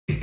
Je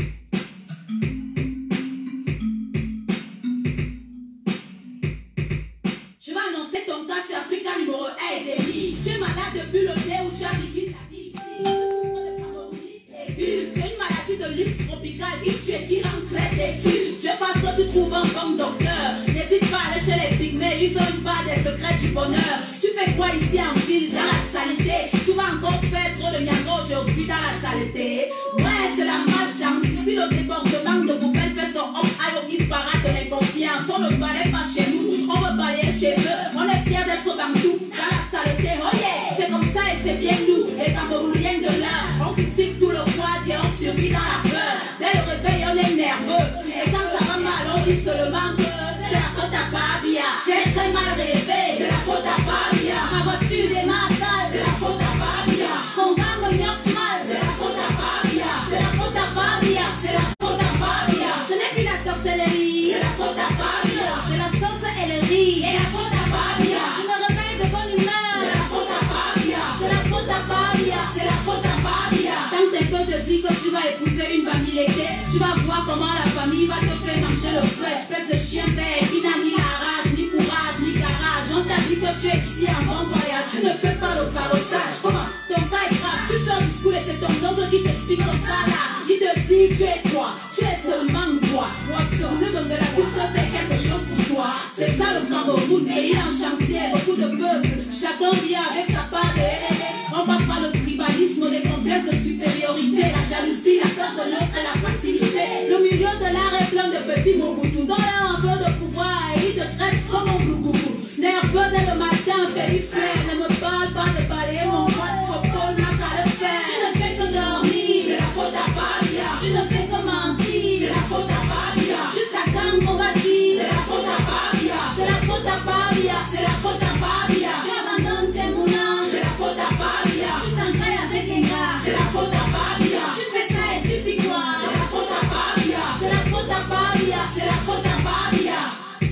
vais annoncer ton cas sur Africa numéro 1 et demi. Tu es malade depuis le dé où tu as vécu la vie ici. Tu souffres de parodonisme aigu. C'est une maladie de luxe tropical qui tue et qui rend très têtu. Je pense que tu trouves un bon docteur. N'hésite pas à aller chez les pygmées, ils ont une part des secrets du bonheur. Tu fais quoi ici en ville, dans la saleté? Tu vas encore faire trop de niago aujourd'hui dans la saleté. Ouais, c'est la malchance. Ici le débordement de poubelle fait son homme aïe au guide parade de l'inconfiance. On ne balaye pas chez nous, on veut balayer chez eux. On est fiers d'être bantou dans la saleté. Oh yeah, c'est comme ça et c'est bien nous, les Camerounais de l'heure. On critique tout le quad et on survit dans la peur. Dès le réveil, on est nerveux. Et quand ça va mal, on dit seulement que c'est la faute à Babia. J'ai très mal rêvé, c'est la faute à Babia. Ma voiture est matale, c'est la faute à Babia. Mon gars me nioxe mal, c'est la faute à Babia. C'est la faute à Babia, c'est la faute à Babia. Ce n'est plus la sorcellerie, c'est la faute à Babia. C'est la sauce et le riz, et la faute à Babia. Je me réveille de bonne humeur, c'est la faute à Babia. C'est la faute à Babia, c'est la faute à Babia. Quand tes potes te disent que tu vas épouser une bamileke, tu vas voir comment la famille va te faire manger le feu. Espèce de chien vert qui n'a ni la rage, ni courage, ni garage. On t'a dit que tu es ici en bon voyage. Tu ne fais pas le carottage. Comment? Ton cas est grave. Tu sors du school et c'est ton oncle qui t'explique comme ça là. Qui te dit tu es quoi? Tu es seulement toi. Watson, le don de la piste fait quelque chose pour toi. C'est ça le Cameroun, pays en chantier, beaucoup de peuples. Chacun vient avec sa part de LLA. On passe par le tribalisme, les complexes de supériorité, la jalousie, la peur de l'autre et la facilité. Le milieu de l'art est plein de petits mobutus. Dans l'air un peu de pouvoir et ils te traitent comme un glougougou. Nerveux dès le matin, périphrère. Ne me parle pas de balayer mon pote, Popol n'a qu'à le faire. Tu ne fais que dormir, c'est la faute à Babia. Tu ne fais que mentir, c'est la faute à Babia. Jusqu'à quand on va dire, c'est la faute à Babia. C'est la faute à Babia, c'est la faute à Babia. Tu abandonnes tes moulins, c'est la faute à Babia. Tu t'enchaînes avec les gars, c'est la faute à Babia. Tu fais ça et tu dis quoi? C'est la faute à Babia. C'est la faute à Babia, c'est la faute à Babia.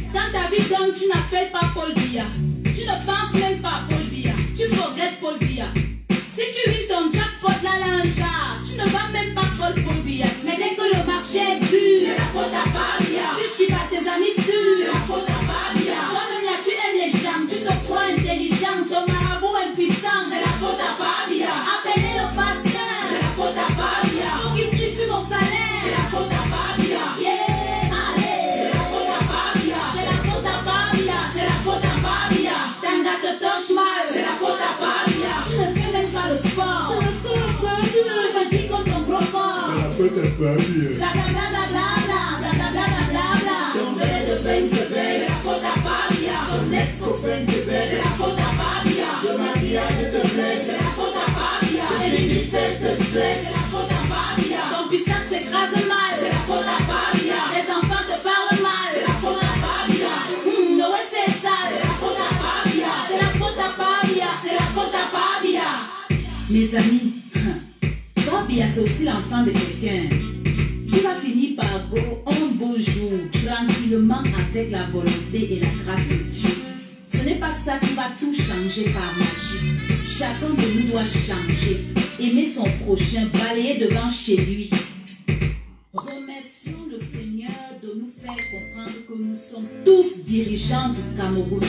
Dans ta vie donc tu n'appelles pas Paul Biya. Tu ne penses même pas à Paul Biya. Tu regrettes Paul Biya. Si tu vis ton jackpot là là, tu ne vas même pas call Paul Biya. Mais dès que le marché est dur, c'est la faute à Babia. Tu chies à tes amis sûrs, c'est la faute à Babia. Toi-même là tu aimes les gens, tu te crois intelligent, ton marabout impuissant, c'est la faute à Babia. Appelez le pasteur, c'est la faute à Babia. Faut qu'il crie sur mon salaire, c'est la faute à Babia. Yeah, allez, c'est la faute à Babia. C'est la faute à Babia, c'est la faute à Babia. Tanga te touche mal, c'est la faute à Babia. Tu ne fais même pas le sport, c'est la faute à Babia. Tu me dis contre ton gros corps, C'est la faute à Babia. bla bla bla bla bla bla bla bla bla bla bla. Ton verre de vin se baisse, c'est la faute à Babia. Ton ex-copain te C'est baisse. la faute à Babia. Le mariage te blesse. C'est la faute à Babia. Les manifestes te stressent. C'est la faute à Babia. Ton pistache s'écrase mal. C'est la faute à Babia. Les enfants te parlent mal. C'est la faute à Babia. Ouais, c'est sale. C'est la faute à Babia. C'est la faute à Babia. C'est la faute à Babia. Mes amis, Babia c'est aussi l'enfant de quelqu'un. Il va finir par go un beau jour, tranquillement avec la volonté et la grâce de Dieu. Ce n'est pas ça qui va tout changer par magie. Chacun de nous doit changer, aimer son prochain, balayer devant chez lui. Remercions le Seigneur de nous faire comprendre que nous sommes tous dirigeants du Cameroun.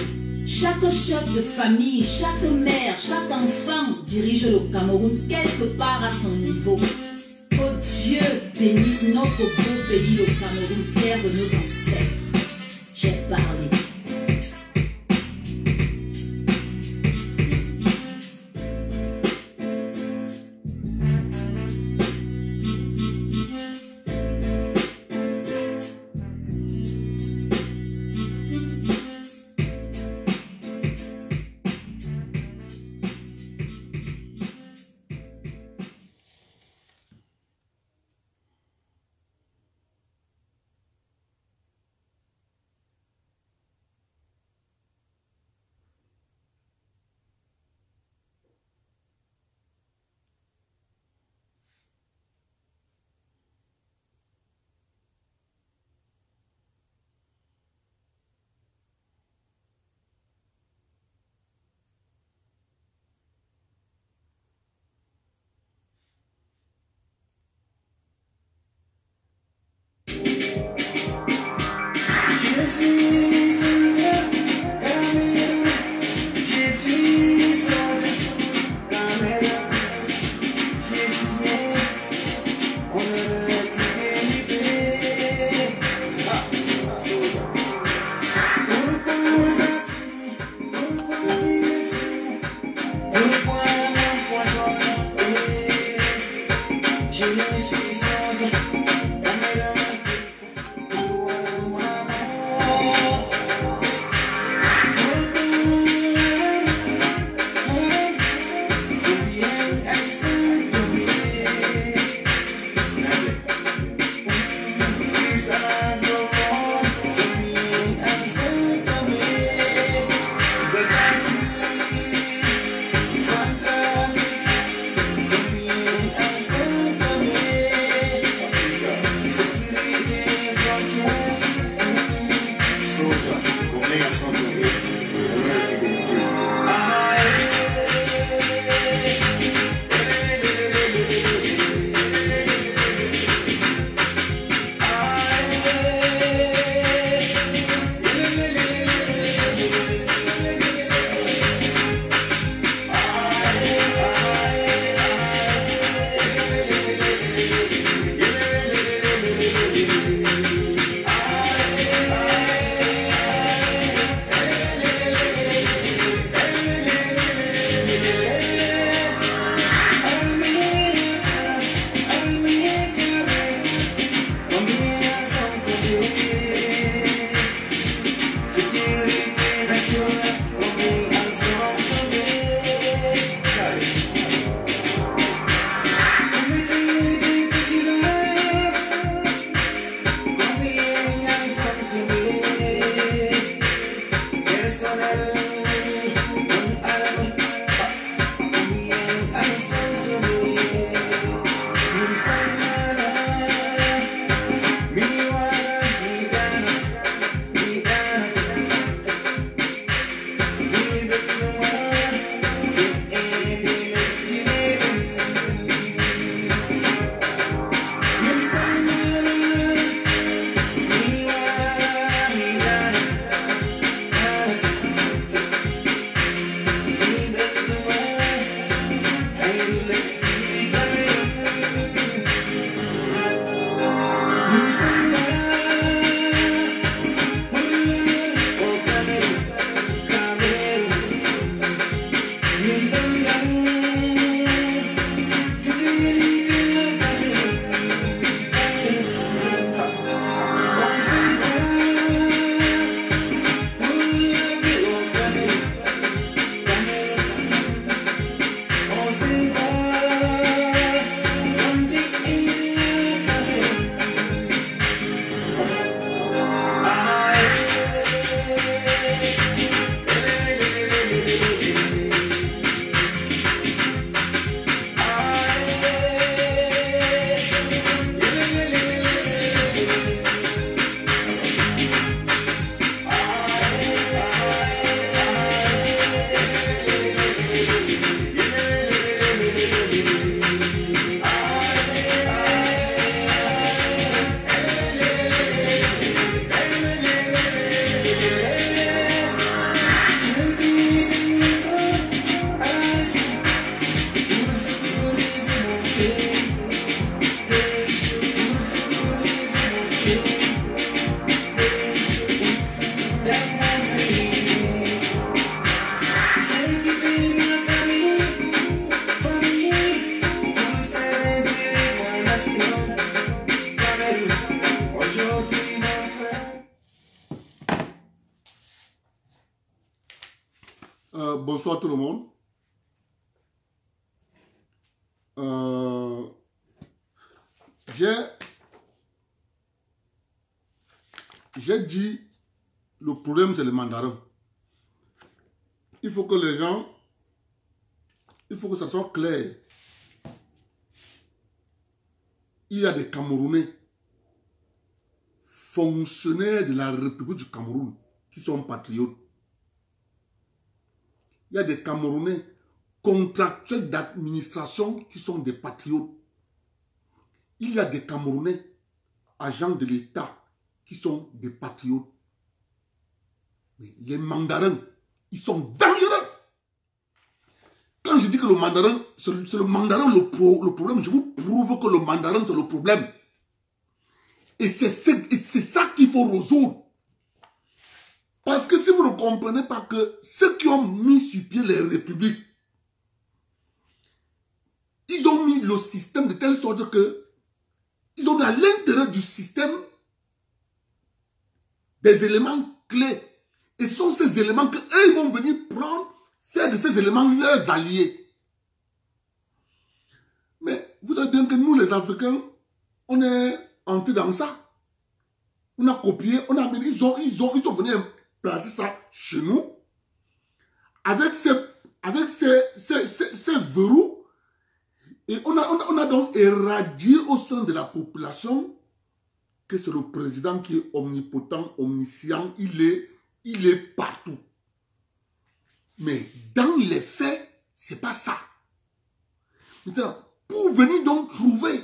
Chaque chef de famille, chaque mère, chaque enfant dirige le Cameroun quelque part à son niveau. Que Dieu bénisse notre beau pays, le Cameroun, terre de nos ancêtres. J'ai parlé. Bonsoir tout le monde. J'ai dit, le problème c'est le mandarin. Il faut que les gens, il faut que ça soit clair. Il y a des Camerounais, fonctionnaires de la République du Cameroun, qui sont patriotes. Il y a des Camerounais contractuels d'administration qui sont des patriotes. Il y a des Camerounais agents de l'État qui sont des patriotes. Mais les mandarins, ils sont dangereux. Quand je dis que le mandarin, c'est le mandarin le problème, je vous prouve que le mandarin, c'est le problème. Et c'est ça qu'il faut résoudre. Parce que si vous ne comprenez pas que ceux qui ont mis sur pied les républiques, ils ont mis le système de telle sorte que ils ont à l'intérieur du système des éléments clés. Et ce sont ces éléments qu'eux, ils vont venir prendre, faire de ces éléments leurs alliés. Mais vous savez bien que nous, les Africains, on est entrés dans ça. On a copié, on a amené, ils sont venus placer ça chez nous. Avec ces verrous. Et on a donc éradié au sein de la population que c'est le président qui est omnipotent, omniscient, il est partout. Mais dans les faits, c'est pas ça. Maintenant, pour venir donc trouver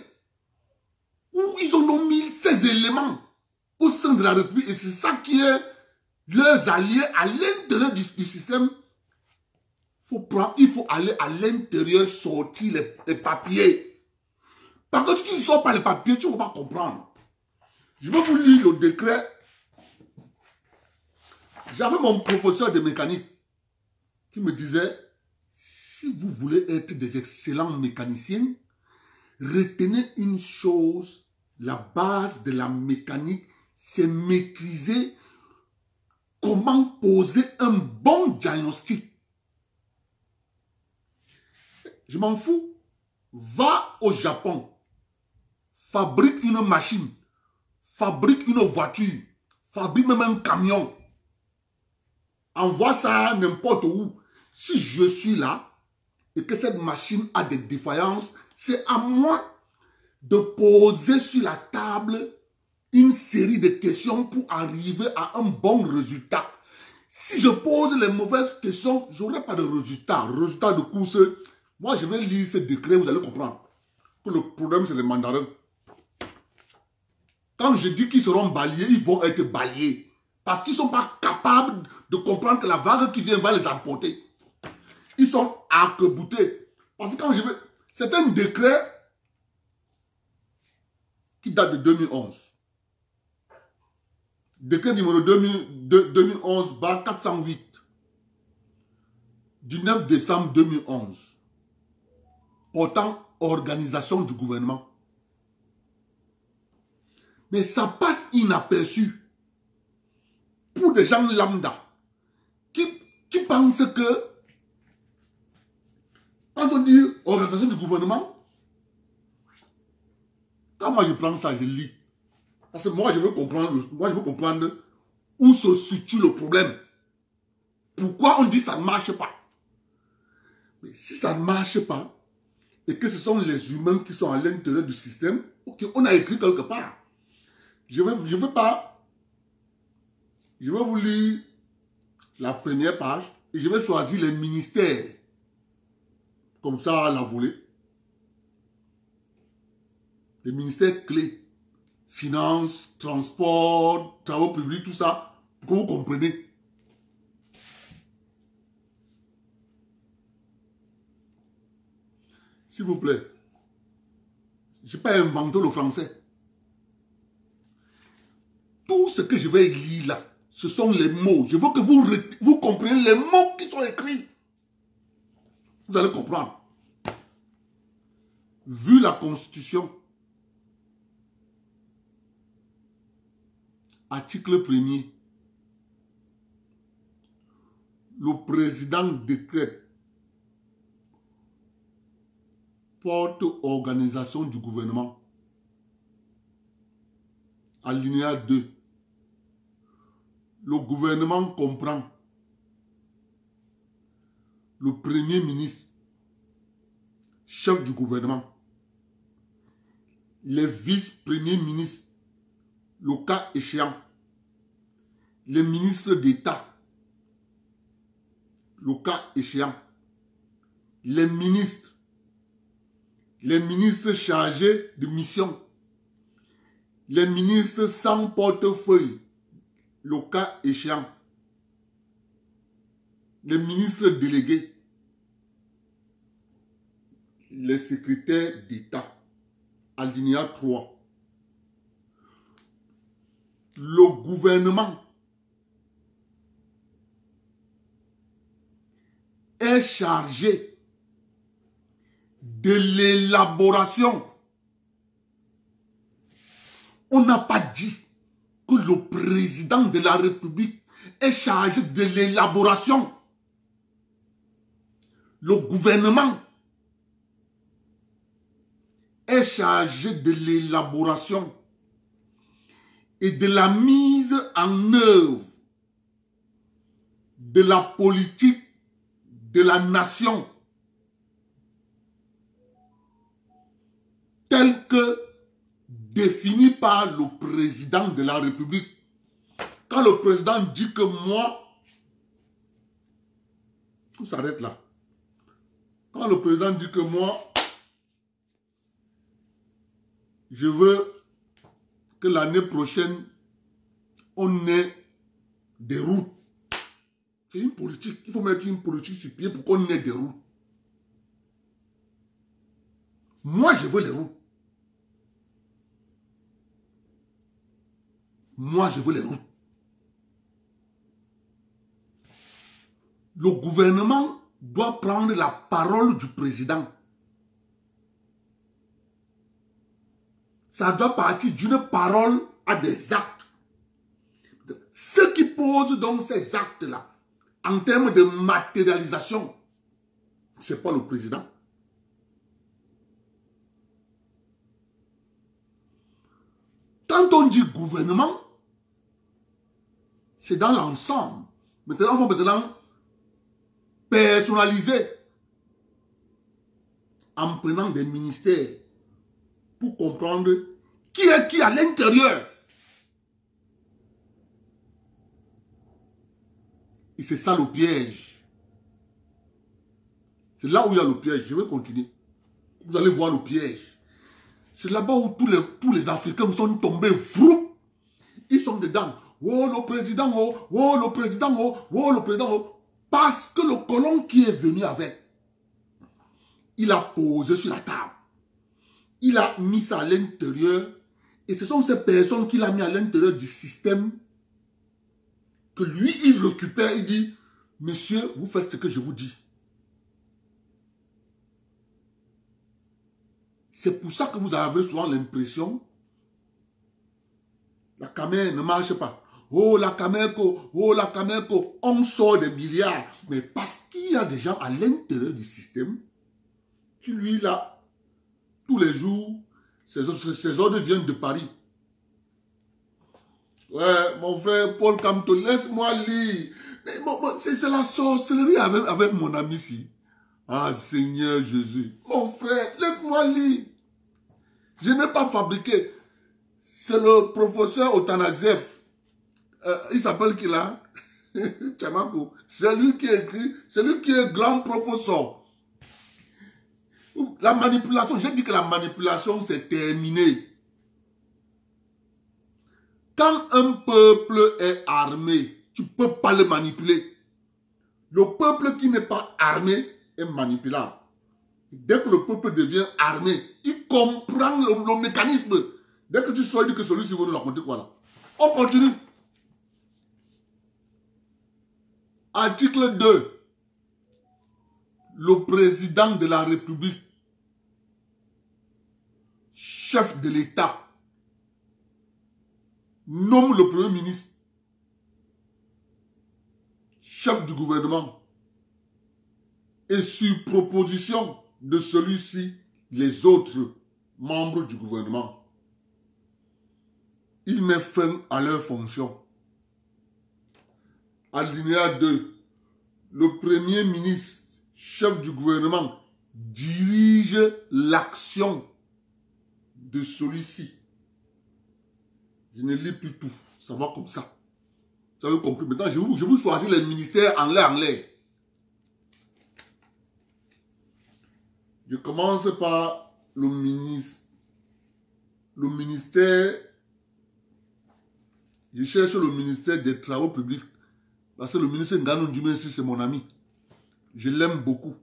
où ils ont donc mis ces éléments au sein de la République, et c'est ça qui est leurs alliés à l'intérieur du système, il faut aller à l'intérieur, sortir les papiers. Parce que si tu ne sors pas les papiers, tu ne vas pas comprendre. Je vais vous lire le décret. J'avais mon professeur de mécanique qui me disait, si vous voulez être des excellents mécaniciens, retenez une chose, la base de la mécanique, c'est maîtriser comment poser un bon diagnostic. Je m'en fous. Va au Japon, fabrique une machine, fabrique une voiture, fabrique même un camion. Envoie ça n'importe où. Si je suis là et que cette machine a des défaillances, c'est à moi de poser sur la table une série de questions pour arriver à un bon résultat. Si je pose les mauvaises questions, je n'aurai pas de résultat. Résultat de course, moi je vais lire ce décret, vous allez comprendre que le problème c'est les mandarins. Quand je dis qu'ils seront balayés, ils vont être balayés. Parce qu'ils ne sont pas capables de comprendre que la vague qui vient va les emporter. Ils sont arc-boutés. Parce que quand je veux... C'est un décret qui date de 2011. Décret numéro 2011-408 du 9 décembre 2011 portant organisation du gouvernement. Mais ça passe inaperçu pour des gens lambda qui pensent que quand on dit organisation du gouvernement, quand moi je prends ça, je lis. Parce que moi je veux comprendre où se situe le problème. Pourquoi on dit que ça ne marche pas? Mais si ça ne marche pas, et que ce sont les humains qui sont à l'intérieur du système, ok, on a écrit quelque part. Je vais vous lire la première page et je vais choisir les ministères. Comme ça, à la volée. Les ministères clés. Finances, transport, travaux publics, tout ça. Pour que vous compreniez. S'il vous plaît. Je n'ai pas inventé le français. Tout ce que je vais lire là, ce sont les mots. Je veux que vous compreniez les mots qui sont écrits. Vous allez comprendre. Vu la Constitution, article 1er, le président décrète porte organisation du gouvernement. Alinéa 2. Le gouvernement comprend le premier ministre, chef du gouvernement, les vice-premiers ministres, le cas échéant, les ministres d'État, le cas échéant, les ministres chargés de mission, les ministres sans portefeuille, le cas échéant, les ministres délégués, les secrétaires d'État, alinéa 3. Le gouvernement est chargé de l'élaboration. On n'a pas dit que le président de la République est chargé de l'élaboration. Le gouvernement est chargé de l'élaboration et de la mise en œuvre de la politique de la nation telle que définie par le président de la République. Quand le président dit que moi, on s'arrête là. Quand le président dit que moi, je veux que l'année prochaine, on ait des routes. C'est une politique. Il faut mettre une politique sur pied pour qu'on ait des routes. Moi, je veux les routes. Moi, je veux les routes. Le gouvernement doit prendre la parole du président. Ça doit partir d'une parole à des actes. Ce qui pose donc ces actes-là, en termes de matérialisation, ce n'est pas le président. Quand on dit gouvernement, c'est dans l'ensemble. Maintenant, on va maintenant personnaliser en prenant des ministères pour comprendre qui est qui à l'intérieur. Et c'est ça le piège. C'est là où il y a le piège. Je vais continuer. Vous allez voir le piège. C'est là-bas où tous les Africains sont tombés fous. Ils sont dedans. Oh le président, oh le président, oh le président, oh. Parce que le colon qui est venu avec, il a posé sur la table. Il a mis ça à l'intérieur. Et ce sont ces personnes qu'il a mis à l'intérieur du système que lui, il récupère. Il dit, monsieur, vous faites ce que je vous dis. C'est pour ça que vous avez souvent l'impression la caméra ne marche pas. Oh la Cameco, on sort des milliards. Mais parce qu'il y a des gens à l'intérieur du système qui lui là, tous les jours, ces ordres viennent de Paris. Ouais, mon frère Paul Camto, laisse-moi lire. C'est la sorcellerie avec mon ami ici. Ah Seigneur Jésus. Mon frère, laisse-moi lire. Je n'ai pas fabriqué. C'est le professeur Otanaziev. Il s'appelle qui là? Tchamako. C'est lui qui écrit. C'est lui qui est grand professeur. La manipulation, j'ai dit que la manipulation c'est terminé. Quand un peuple est armé, tu ne peux pas le manipuler. Le peuple qui n'est pas armé est manipulable. Dès que le peuple devient armé, il comprend le mécanisme. Dès que tu sors, il dit que celui-ci va nous raconter quoi là. On continue. Article 2. Le président de la République, chef de l'État, nomme le Premier ministre, chef du gouvernement, et sur proposition de celui-ci, les autres membres du gouvernement. Il met fin à leurs fonctions. Alinéa 2. Le Premier ministre, chef du gouvernement, dirige l'action de celui-ci. Je ne lis plus tout. Ça va comme ça. Vous avez compris. Maintenant, je vous choisis les ministères en l'air. Je commence par le ministre. Le ministère. Je cherche le ministère des Travaux publics. Parce que le ministre Nganou Djumé, c'est mon ami. Je l'aime beaucoup.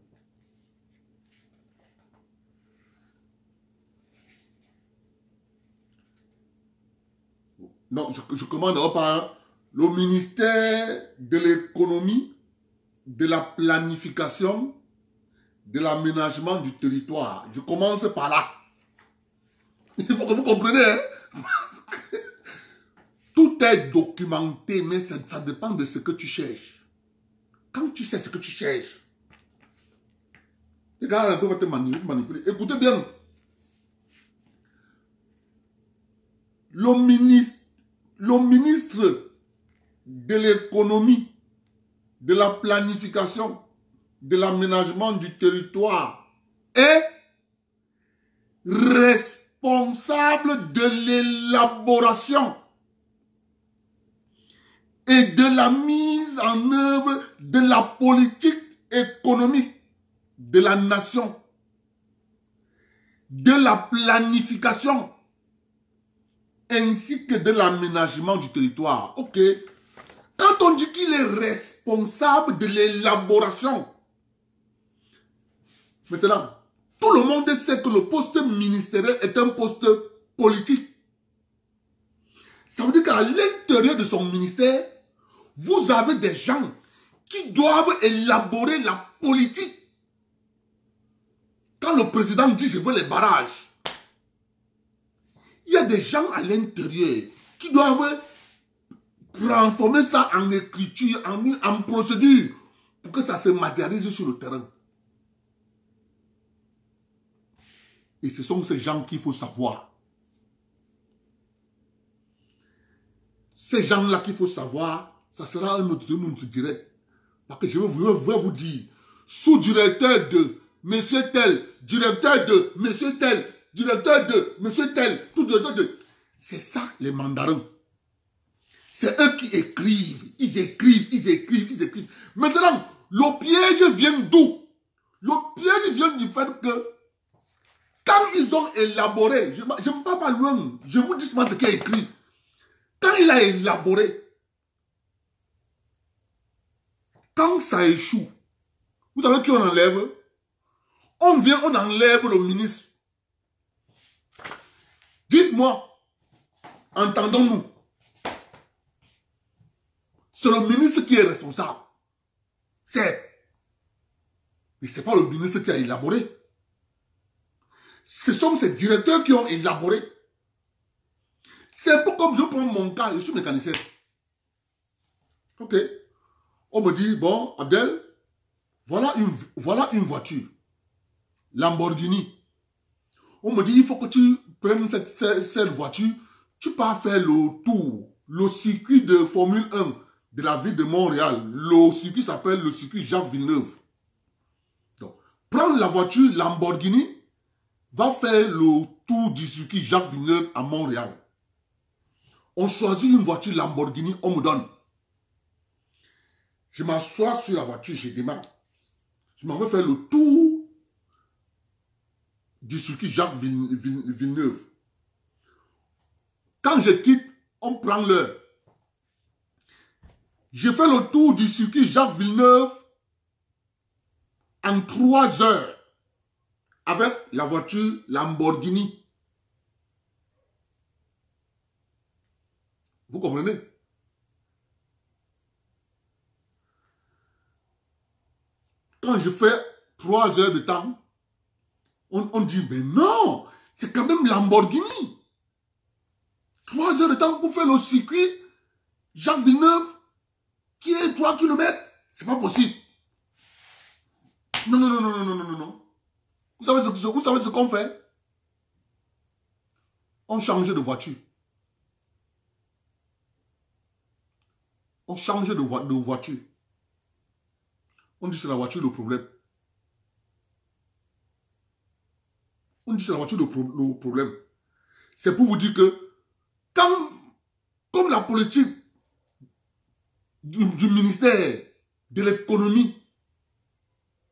Non, je commande par le ministère de l'économie, de la planification, de l'aménagement du territoire. Je commence par là. Il faut que vous compreniez. Hein? Tout est documenté, mais ça dépend de ce que tu cherches. Quand tu sais ce que tu cherches, les gars, un peu va te manipuler. Écoutez bien. Le ministre de l'économie, de la planification, de l'aménagement du territoire est responsable de l'élaboration et de la mise en œuvre de la politique économique de la nation, de la planification ainsi que de l'aménagement du territoire. Ok. Quand on dit qu'il est responsable de l'élaboration, maintenant, tout le monde sait que le poste ministériel est un poste politique. Ça veut dire qu'à l'intérieur de son ministère, vous avez des gens qui doivent élaborer la politique. Quand le président dit « je veux les barrages », il y a des gens à l'intérieur qui doivent transformer ça en écriture, en procédure, pour que ça se matérialise sur le terrain. Et ce sont ces gens qu'il faut savoir. Ces gens-là qu'il faut savoir, ça sera un autre direct. Parce que je vais vous dire, sous-directeur de monsieur tel, directeur de monsieur tel, directeur de monsieur tel, tout directeur de... C'est ça les mandarins. C'est eux qui écrivent. Ils écrivent. Maintenant, le piège vient d'où? Le piège vient du fait que quand ils ont élaboré, je ne me parle pas loin, je vous dis ce qu'il a écrit. Quand il a élaboré, quand ça échoue, vous savez qui on enlève? On vient, on enlève le ministre. Dites-moi, entendons-nous. C'est le ministre qui est responsable. Mais ce n'est pas le ministre qui a élaboré. Ce sont ces directeurs qui ont élaboré. C'est un peu comme je prends mon cas, je suis mécanicien. Ok. On me dit, bon, Abdel, voilà une voiture. Lamborghini. On me dit, il faut que tu prennes cette voiture, tu pars faire le tour, le circuit de Formule 1 de la ville de Montréal. Le circuit s'appelle le circuit Jacques Villeneuve. Donc, prends la voiture Lamborghini, va faire le tour du circuit Jacques Villeneuve à Montréal. On choisit une voiture Lamborghini, on me donne. Je m'assois sur la voiture, je démarre. Je m'en vais faire le tour du circuit Jacques Villeneuve. Quand je quitte, on prend l'heure. Je fais le tour du circuit Jacques Villeneuve en 3 heures avec la voiture Lamborghini. Vous comprenez? Quand je fais 3 heures de temps, on dit, mais non, c'est quand même Lamborghini. 3 heures de temps pour faire le circuit Jacques Villeneuve, qui est 3 km. C'est pas possible. Non. Vous savez ce qu'on fait? On change de voiture. On change de voiture. On dit c'est la voiture le problème. On dit c'est la voiture le problème. C'est pour vous dire que comme la politique du ministère de l'économie,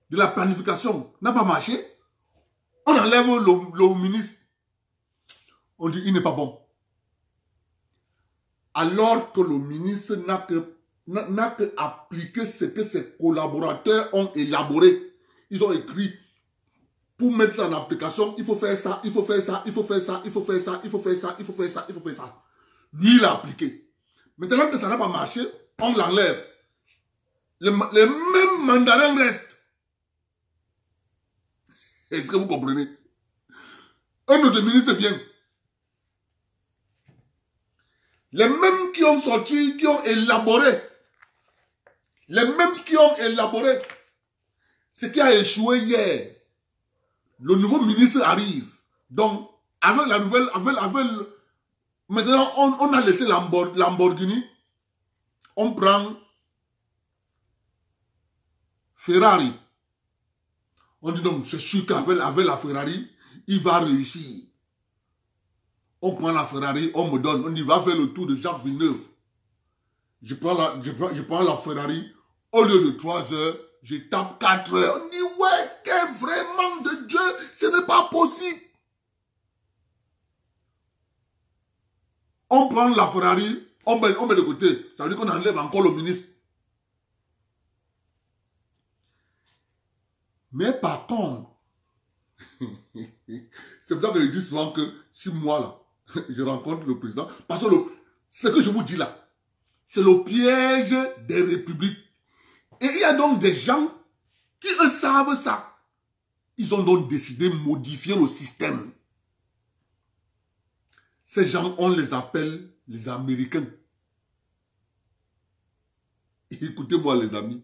de la planification n'a pas marché, on enlève le ministre. On dit il n'est pas bon. Alors que le ministre n'a que appliqué ce que ses collaborateurs ont élaboré. Ils ont écrit, pour mettre ça en application, il faut faire ça, il faut faire ça, il faut faire ça, il faut faire ça, il faut faire ça, il faut faire ça, il faut faire ça. Lui, il a appliqué. Maintenant que ça n'a pas marché, on l'enlève. Les mêmes mandarins restent. Est-ce que vous comprenez? Un autre ministre vient. Les mêmes qui ont sorti, qui ont élaboré. Les mêmes qui ont élaboré. Ce qui a échoué hier. Le nouveau ministre arrive. Donc, avec la nouvelle... Maintenant, on a laissé Lamborghini. On prend Ferrari. On dit donc, c'est sûr qu'avec la Ferrari, il va réussir. On prend la Ferrari, on me donne. On dit, va faire le tour de Jacques Villeneuve. Je prends la Ferrari. Au lieu de 3 heures, je tape 4 heures. On dit, ouais, quel vraiment de Dieu, ce n'est pas possible. On prend la Ferrari, on met de côté. Ça veut dire qu'on enlève encore le ministre. Mais par contre, c'est pour ça que je dis souvent que si moi, là, je rencontre le président, parce que ce que je vous dis là, c'est le piège des républiques. Et il y a donc des gens qui, eux, savent ça. Ils ont donc décidé de modifier le système. Ces gens, on les appelle les Américains. Écoutez-moi, les amis.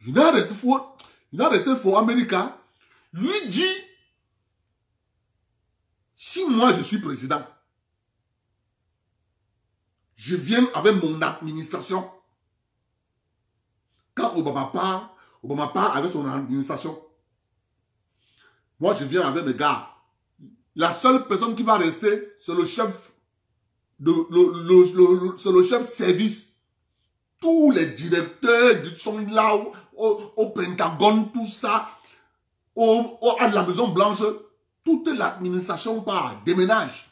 Il n'a resté faux américain. Lui dit, si moi je suis président, je viens avec mon administration. Quand Obama part avec son administration. Moi je viens avec mes gars. La seule personne qui va rester, c'est le chef c'est le chef service. Tous les directeurs sont là au Pentagone, tout ça, à la Maison Blanche, toute l'administration part, déménage.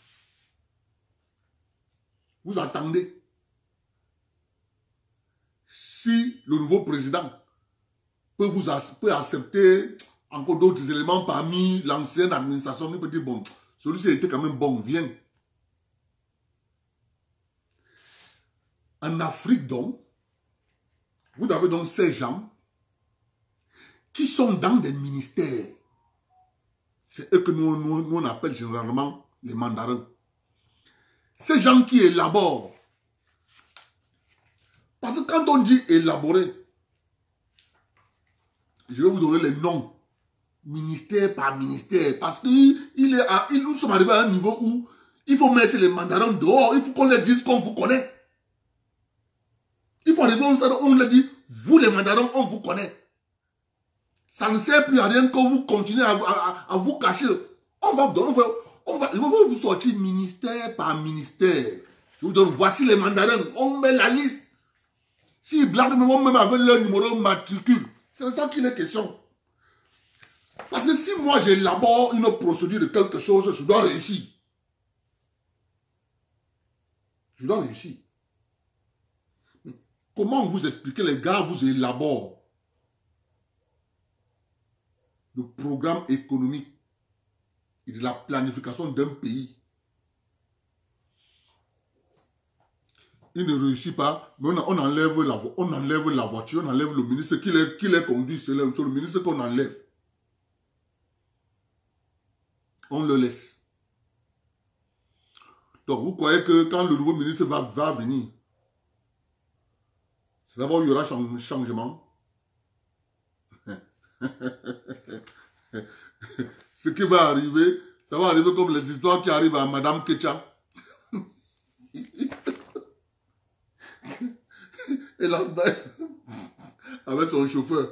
Vous attendez. Si le nouveau président peut accepter encore d'autres éléments parmi l'ancienne administration, il peut dire, bon, celui-ci était quand même bon, viens. En Afrique, donc, vous avez donc ces gens qui sont dans des ministères. C'est eux que nous on appelle généralement les mandarins. Ces gens qui élaborent. Parce que quand on dit élaborer, je vais vous donner les noms, ministère par ministère, parce que nous sommes arrivés à un niveau où il faut mettre les mandarins dehors, il faut qu'on leur dise qu'on vous connaît. Il faut arriver où on leur dit, vous les mandarins, on vous connaît. Ça ne sert plus à rien que vous continuez à vous cacher. Je vais vous sortir ministère par ministère. Je vous donne, voici les mandarins, on met la liste. S'ils blaguent, on même avec leur numéro matricule. C'est de ça qu'il est question. Parce que si moi j'élabore une procédure de quelque chose, je dois réussir. Je dois réussir. Mais comment vous expliquez, les gars, vous élaborent le programme économique et de la planification d'un pays. Il ne réussit pas, mais on enlève la voiture, on enlève le ministre qui les conduit, c'est le ministre qu'on enlève. On le laisse. Donc vous croyez que quand le nouveau ministre va venir, c'est d'abord il y aura changement. Ce qui va arriver, ça va arriver comme les histoires qui arrivent à Madame Ketcha. Et là, avec son chauffeur,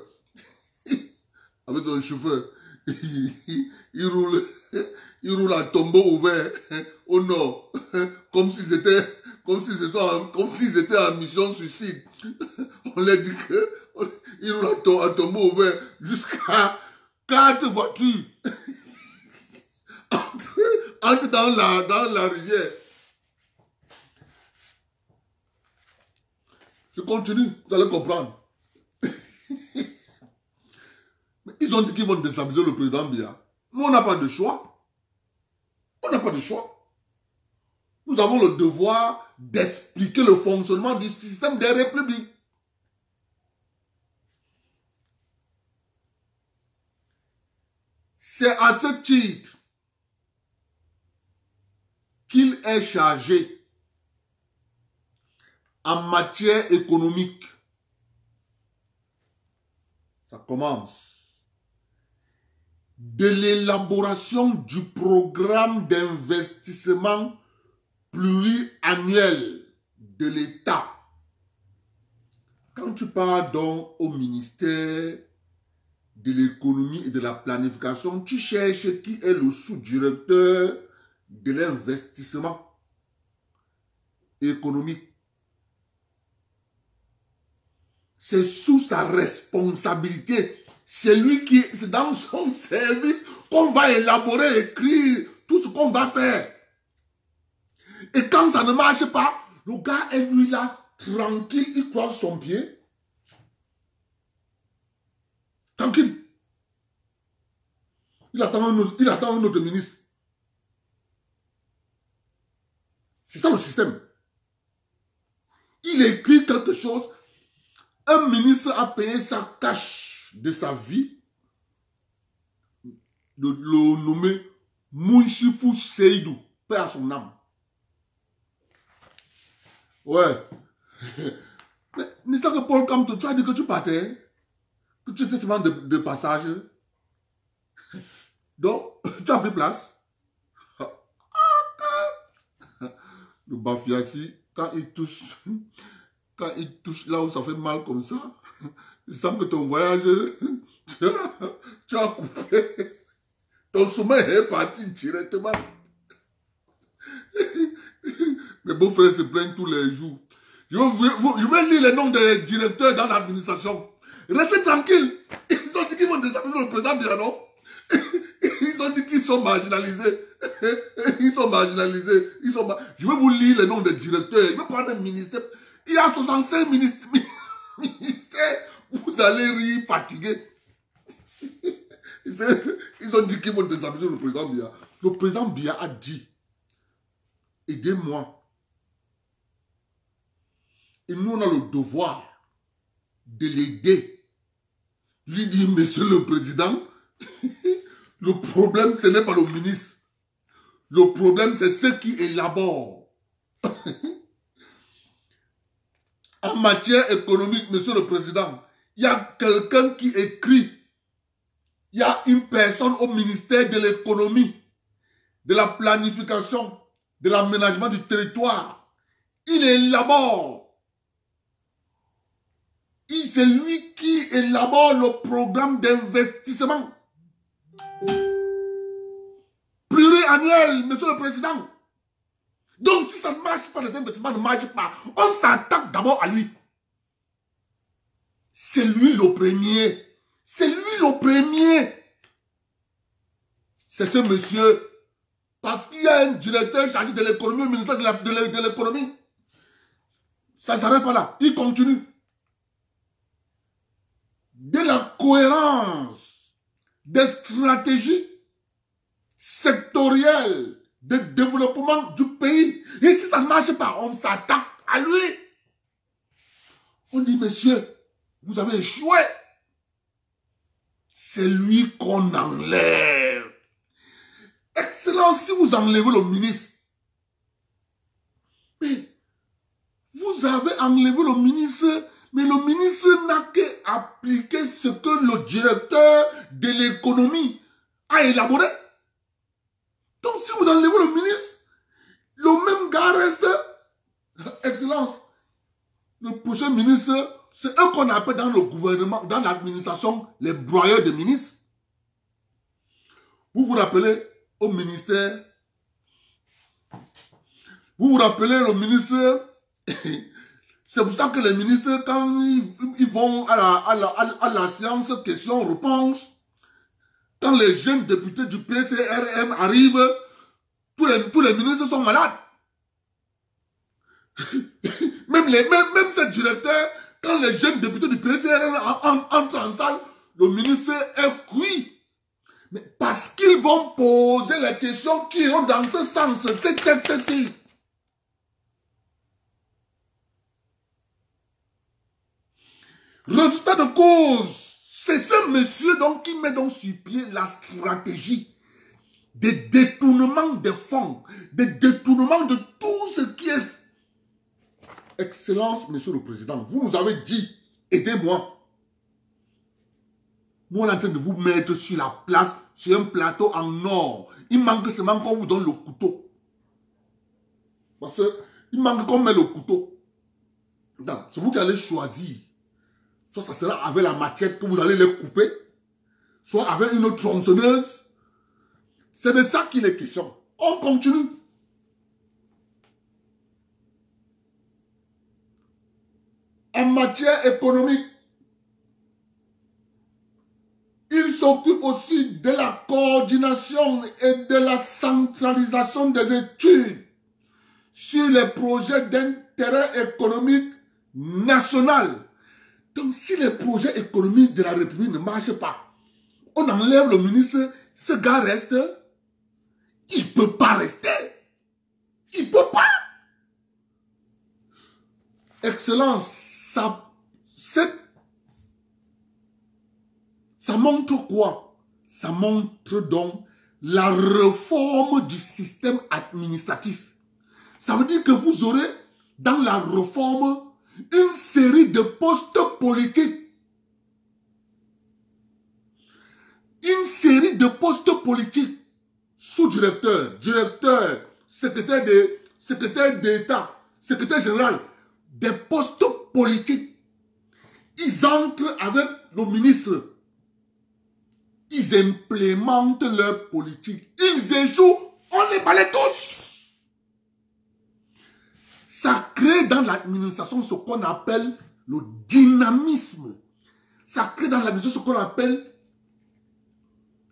il roule à tombeau ouvert au nord, comme s'ils étaient en mission suicide. On leur dit qu'il roule à tombeau ouvert jusqu'à 4 voitures entrent dans la rivière. Je continue, vous allez comprendre. Mais ils ont dit qu'ils vont déstabiliser le président Biya. Nous, on n'a pas de choix. On n'a pas de choix. Nous avons le devoir d'expliquer le fonctionnement du système des républiques. C'est à ce titre qu'il est chargé en matière économique. Ça commence de l'élaboration du programme d'investissement pluriannuel de l'État. Quand tu pars donc au ministère de l'économie et de la planification, tu cherches qui est le sous-directeur de l'investissement économique. C'est sous sa responsabilité. C'est lui qui, c'est dans son service qu'on va élaborer, écrire tout ce qu'on va faire. Et quand ça ne marche pas, le gars est lui là, tranquille, il croise son pied. Tranquille. Il attend un autre ministre. C'est ça le système. Il écrit quelque chose. Un ministre a payé sa cash de sa vie de le nommer Mounchifou Seydou, paix à son âme. Ouais. Mais n'est-ce que Paul Kamto, tu as dit que tu partais, que tu étais seulement de passage. Donc, tu as pris place. Le Bafiassi, quand il touche là où ça fait mal comme ça, il semble que ton voyage, tu as coupé. Ton sommeil est parti directement. Mes beaux-frères se plaignent tous les jours. Je vais lire les noms des directeurs dans l'administration. Restez tranquilles. Ils ont dit qu'ils vont désappliquer le président Biya, non? Ils ont dit qu'ils sont marginalisés. Ils sont marginalisés. Je vais vous lire les noms des directeurs. Je vais prendre un ministère. Il y a 65 ministères. Vous allez rire fatigué. Ils ont dit qu'ils vont désappliquer le président Biya. Le président Biya a dit, aidez-moi. Et nous, on a le devoir de l'aider. Je lui dis, monsieur le président, le problème, ce n'est pas le ministre. Le problème, c'est ceux qui élaborent. En matière économique, monsieur le président, il y a quelqu'un qui écrit. Il y a une personne au ministère de l'économie, de la planification, de l'aménagement du territoire. Il élabore. C'est lui qui élabore le programme d'investissement pluriannuel, monsieur le président. Donc, si ça ne marche pas, les investissements ne marchent pas, on s'attaque d'abord à lui. C'est lui le premier. C'est lui le premier. C'est ce monsieur. Parce qu'il y a un directeur chargé de l'économie au ministère de l'économie. Ça ne s'arrête pas là. Il continue. De la cohérence des stratégies sectorielles de développement du pays. Et si ça ne marche pas, on s'attaque à lui. On dit, monsieur, vous avez échoué. C'est lui qu'on enlève. Excellence, si vous enlevez le ministre, mais vous avez enlevé le ministre, mais le ministre n'a qu'à appliquer ce que le directeur de l'économie a élaboré. Donc si vous enlevez le ministre, le même gars reste. Excellence, le prochain ministre, c'est eux qu'on appelle dans le gouvernement, dans l'administration, les broyeurs de ministres. Vous vous rappelez au ministère, vous vous rappelez le ministre, c'est pour ça que les ministres, quand ils vont à la séance questions-réponses, quand les jeunes députés du PCRM arrivent, tous les ministres sont malades. Même ces directeurs, quand les jeunes députés du PCRN entrent en salle, le ministre est cuit. Mais parce qu'ils vont poser les questions qui ont dans ce sens, ces textes-ci. Résultat de cause, c'est ce monsieur donc qui met donc sur pied la stratégie des détournements des fonds, des détournements de tout ce qui est... Excellence, monsieur le Président, vous nous avez dit, aidez-moi. Nous, on est en train de vous mettre sur la place, sur un plateau en or. Il manque seulement qu'on vous donne le couteau. Parce qu'il manque qu'on met le couteau. C'est vous qui allez choisir. Soit ça sera avec la machette que vous allez les couper, soit avec une autre tronçonneuse. C'est de ça qu'il est question. On continue. En matière économique, il s'occupe aussi de la coordination et de la centralisation des études sur les projets d'intérêt économique national. Donc, si les projets économiques de la République ne marchent pas, on enlève le ministre, ce gars reste, il ne peut pas rester. Il ne peut pas. Excellence, ça montre quoi? Ça montre donc la réforme du système administratif. Ça veut dire que vous aurez dans la réforme une série de postes politiques. Une série de postes politiques. Sous-directeur, directeur, secrétaire d'État, secrétaire général. Des postes politiques. Ils entrent avec le ministre. Ils implémentent leur politique. Ils échouent, on les balaye tous. Ça crée dans l'administration ce qu'on appelle le dynamisme. Ça crée dans l'administration ce qu'on appelle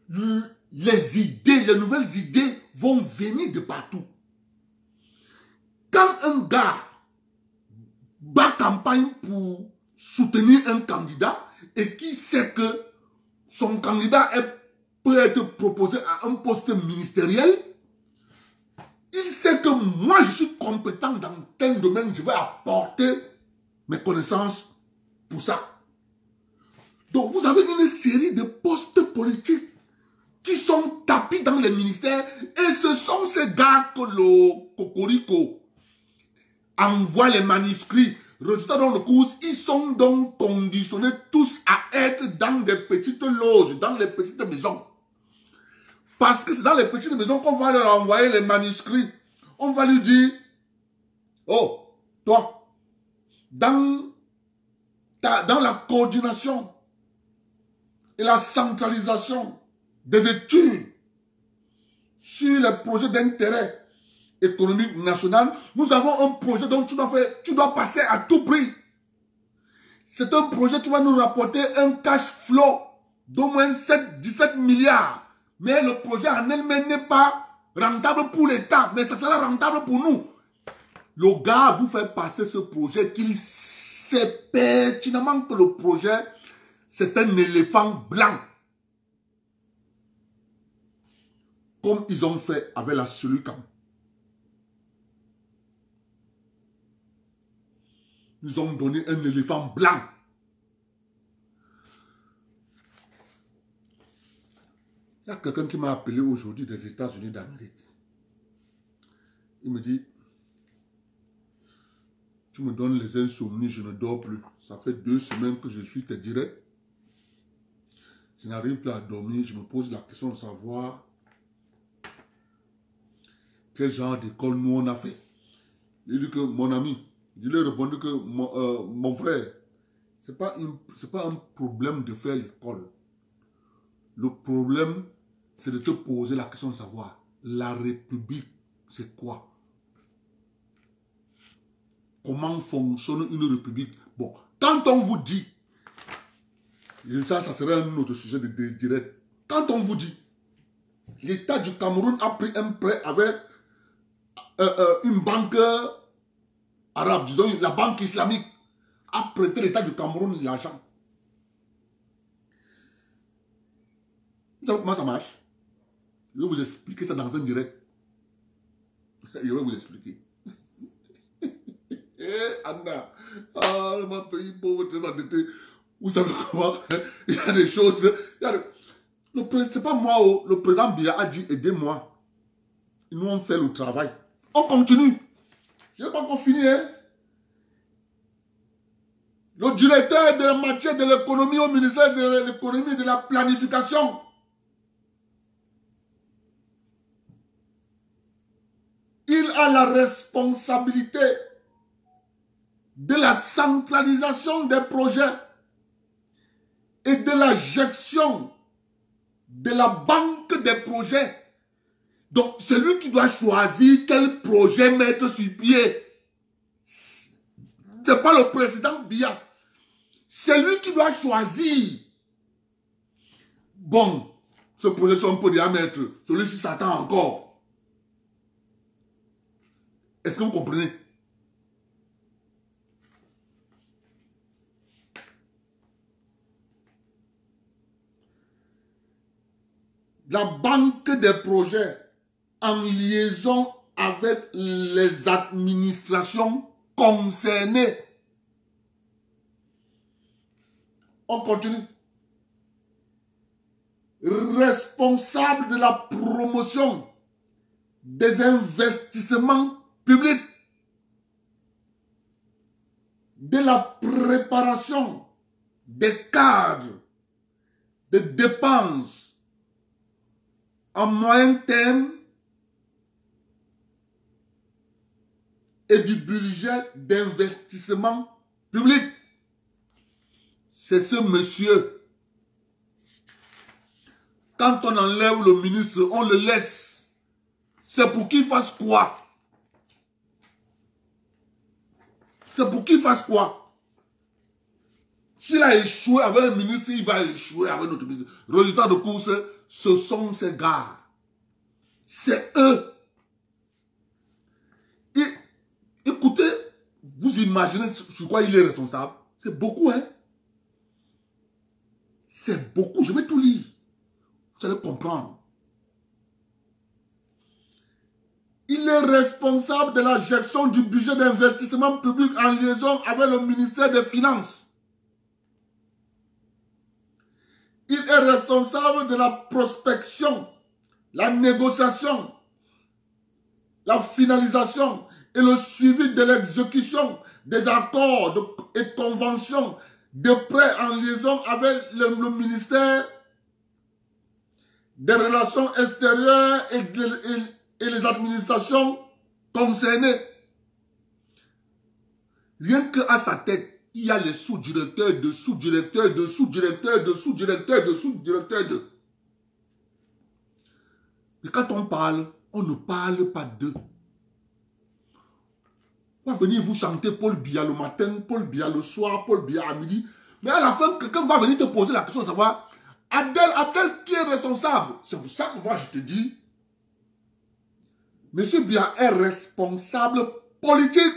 les idées. Les nouvelles idées vont venir de partout. Quand un gars bat campagne pour soutenir un candidat et qui sait que son candidat peut être proposé à un poste ministériel, il sait que moi je suis compétent dans tel domaine, je vais apporter mes connaissances pour ça. Donc vous avez une série de postes politiques qui sont tapis dans les ministères et ce sont ces gars que le Cocorico envoie les manuscrits. Résultat dans le cours, ils sont donc conditionnés tous à être dans des petites loges, dans les petites maisons. Parce que c'est dans les petites maisons qu'on va leur envoyer les manuscrits. On va lui dire, oh, toi, dans la coordination et la centralisation des études sur les projets d'intérêt économique national, nous avons un projet dont tu dois passer à tout prix. C'est un projet qui va nous rapporter un cash flow d'au moins 17 milliards. Mais le projet en elle-même n'est pas rentable pour l'État, mais ça sera rentable pour nous. Le gars vous fait passer ce projet qu'il sait pertinemment que le projet, c'est un éléphant blanc. Comme ils ont fait avec la Solucam. Nous ont donné un éléphant blanc. Il y a quelqu'un qui m'a appelé aujourd'hui des États-Unis d'Amérique. Il me dit, tu me donnes les insomnies, je ne dors plus. Ça fait 2 semaines que je suis tes directs. Je n'arrive plus à dormir. Je me pose la question de savoir quel genre d'école nous on a fait. Il dit que mon ami, je lui ai répondu que mon frère, ce n'est pas un problème de faire l'école. Le problème, c'est de te poser la question de savoir, la République, c'est quoi? Comment fonctionne une République? Bon, quand on vous dit, et ça serait un autre sujet de direct, quand on vous dit, l'État du Cameroun a pris un prêt avec une banque arabe, disons la banque islamique, a prêté l'État du Cameroun l'argent. Vous savez comment ça marche? Je vais vous expliquer ça dans un direct. Je vais vous expliquer. Anna, mon pays pauvre, très endetté. Vous savez comment? Il y a des choses. C'est pas moi, le président Biya a dit aidez-moi. Nous on fait le travail. On continue. Je n'ai pas encore fini. Hein? Le directeur de la matière de l'économie au ministère de l'économie et de la planification. Il a la responsabilité de la centralisation des projets et de la gestion de la banque des projets. Donc, c'est lui qui doit choisir quel projet mettre sur pied. Ce n'est pas le président Biya. C'est lui qui doit choisir. Bon, ce projet, on peut déjà mettre. Celui-ci s'attend encore. Est-ce que vous comprenez? La banque des projets en liaison avec les administrations concernées. On continue. Responsable de la promotion des investissements publics, de la préparation des cadres de dépenses en moyen terme et du budget d'investissement public. C'est ce monsieur. Quand on enlève le ministre, on le laisse. C'est pour qu'il fasse quoi? C'est pour qu'il fasse quoi? S'il a échoué avec un ministre, il va échouer avec notre ministre. Résultat de course, ce sont ces gars. C'est eux. Et écoutez, vous imaginez sur quoi il est responsable? C'est beaucoup, hein? C'est beaucoup. Je vais tout lire. Vous allez comprendre. Il est responsable de la gestion du budget d'investissement public en liaison avec le ministère des Finances. Il est responsable de la prospection, la négociation, la finalisation et le suivi de l'exécution des accords et conventions de prêt en liaison avec le ministère des Relations extérieures et les administrations concernées. Rien qu'à sa tête, il y a les sous-directeurs de sous-directeurs de sous-directeurs de sous-directeurs de sous-directeurs de. Et quand on parle, on ne parle pas d'eux. On va venir vous chanter Paul Biya le matin, Paul Biya le soir, Paul Biya à midi. Mais à la fin, quelqu'un va venir te poser la question de savoir Abdel qui est responsable. C'est pour ça que moi je te dis, M. Biya est responsable politique.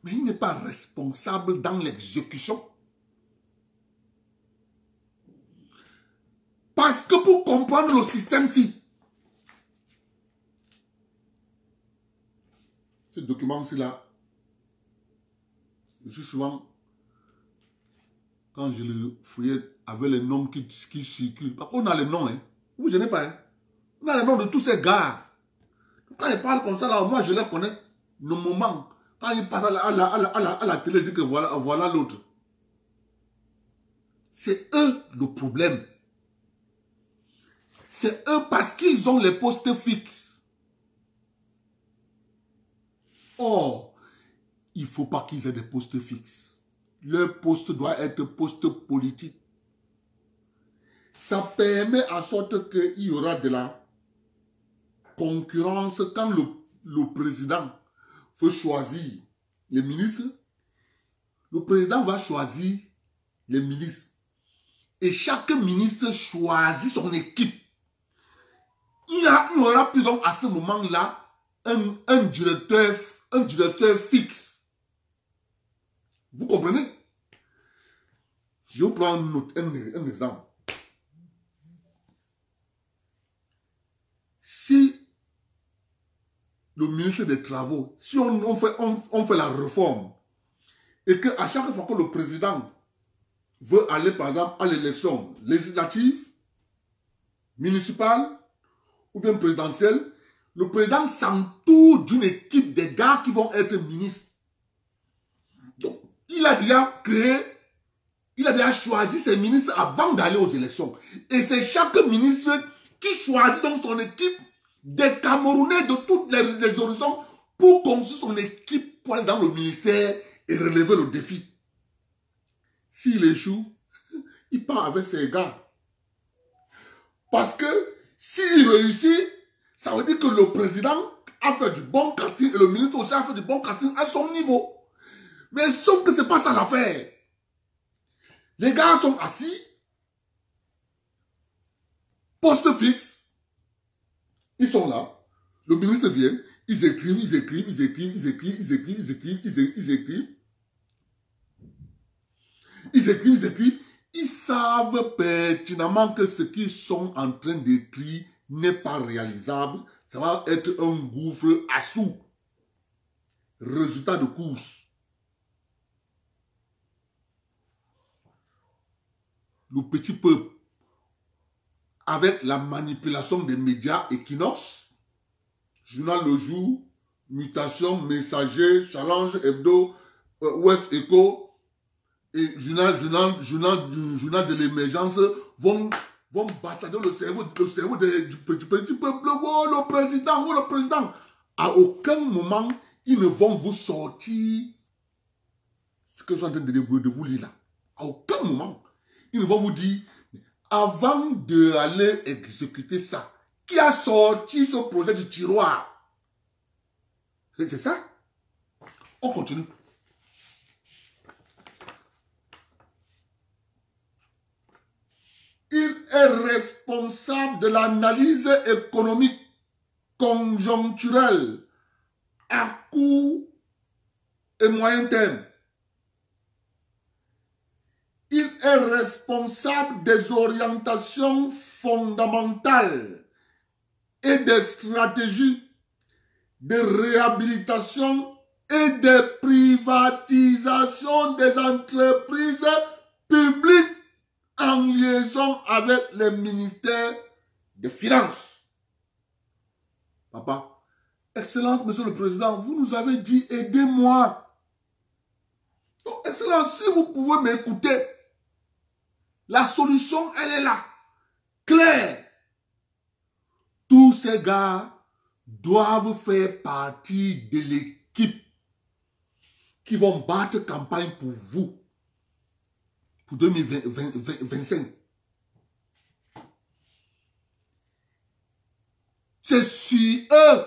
Mais il n'est pas responsable dans l'exécution. Parce que pour comprendre le système-ci, ce document-ci là, je suis souvent, quand je le fouillais avec les noms qui circulent, parce qu'on a les noms, hein. Vous, je n'ai pas, hein. On a les noms de tous ces gars. Quand ils parlent comme ça, là, moi je les connais. Le moment, quand ils passent à la télé, ils disent que voilà l'autre. C'est eux le problème. C'est eux parce qu'ils ont les postes fixes. Or, il ne faut pas qu'ils aient des postes fixes. Leur poste doit être poste politique. Ça permet à sorte qu'il y aura de la concurrence quand le président veut choisir les ministres. Le président va choisir les ministres. Et chaque ministre choisit son équipe. Il n'y aura plus donc à ce moment-là un directeur fixe. Vous comprenez? Je vous prends un exemple. Si le ministre des Travaux, si on fait la réforme, et qu'à chaque fois que le président veut aller, par exemple, à l'élection législative, municipale, ou bien présidentielle, le président s'entoure d'une équipe de gars qui vont être ministres. Donc, il a déjà créé, il a déjà choisi ses ministres avant d'aller aux élections. Et c'est chaque ministre qui choisit donc son équipe des Camerounais de toutes les horizons pour construire son équipe pour aller dans le ministère et relever le défi. S'il échoue, il part avec ses gars. Parce que s'il réussit, ça veut dire que le président a fait du bon casting et le ministre aussi a fait du bon casting à son niveau. Mais sauf que ce n'est pas ça l'affaire. Les gars sont assis, poste fixe, ils sont là, le ministre vient, ils écrivent, ils savent pertinemment que ce qu'ils sont en train d'écrire n'est pas réalisable, ça va être un gouffre à sous. Résultat de course. Le petit peuple, avec la manipulation des médias Equinox, Journal Le Jour, Mutation, Messager, Challenge, Hebdo, West Echo et Journal de l'émergence vont bassader le cerveau du petit peuple. Oh, le président. À aucun moment, ils ne vont vous sortir ce que je suis en train de vous lire là. À aucun moment. Ils vont vous dire, avant d'aller exécuter ça, qui a sorti ce projet du tiroir? C'est ça? On continue. Il est responsable de l'analyse économique conjoncturelle à court et moyen terme. Il est responsable des orientations fondamentales et des stratégies de réhabilitation et de privatisation des entreprises publiques en liaison avec les ministères des Finances. Papa, Excellence, Monsieur le Président, vous nous avez dit, aidez-moi. Excellence, si vous pouvez m'écouter, la solution, elle est là. Claire. Tous ces gars doivent faire partie de l'équipe qui vont battre campagne pour vous. Pour 2025. C'est sur eux.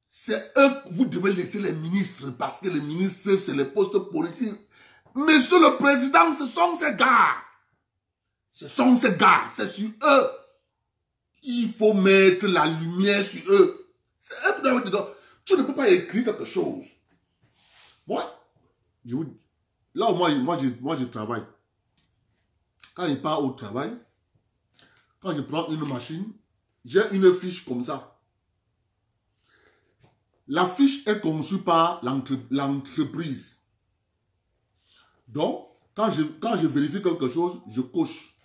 C'est eux que vous devez laisser les ministres parce que les ministres, c'est les postes politiques. Monsieur le Président, ce sont ces gars. Ce sont ces gars, c'est sur eux. Il faut mettre la lumière sur eux. C'est eux qui doivent dire, tu ne peux pas écrire quelque chose. Moi, là où moi je travaille. Quand je pars au travail, quand je prends une machine, j'ai une fiche comme ça. La fiche est conçue par l'entreprise. Donc, quand je vérifie quelque chose, je coche.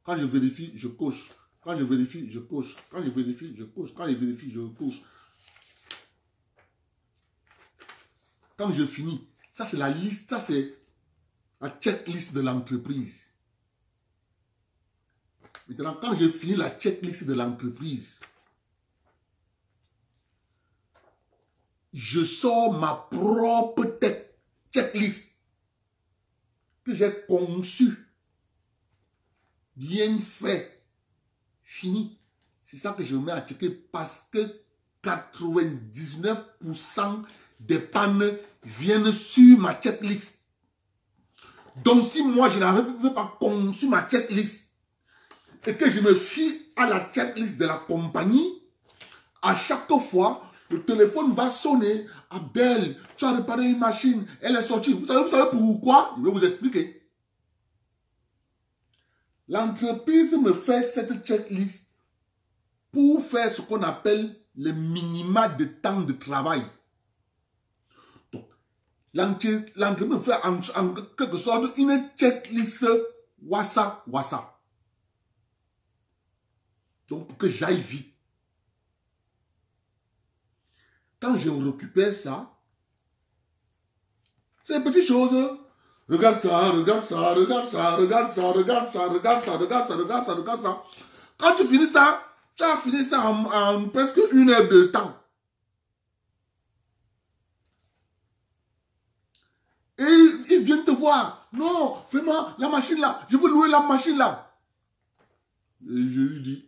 Quand je vérifie, je coche. Quand je vérifie, je coche. Quand je vérifie, je coche. Quand je vérifie, je coche. Quand je finis, ça c'est la liste, ça c'est la checklist de l'entreprise. Maintenant, quand j'ai fini la checklist de l'entreprise, je sors ma propre checklist que j'ai conçue, bien fait, fini. C'est ça que je me mets à checker parce que 99% des pannes viennent sur ma checklist. Donc si moi je n'avais pas conçu ma checklist et que je me fie à la checklist de la compagnie, à chaque fois, Le téléphone va sonner. Abdel, tu as réparé une machine. Elle est sortie. Vous savez pourquoi? Je vais vous expliquer. L'entreprise me fait cette checklist pour faire ce qu'on appelle le minima de temps de travail. Donc, l'entreprise me fait en quelque sorte une checklist WhatsApp. Donc, pour que j'aille vite. Quand je récupère ça, c'est des petites choses. Regarde ça, regarde ça, regarde ça, regarde ça, regarde ça, regarde ça, regarde ça, regarde ça, regarde ça. Quand tu finis ça, tu as fini ça en presque 1 heure de temps. Et ils viennent te voir. Non, fais-moi la machine là. Je veux louer la machine là. Et je lui dis,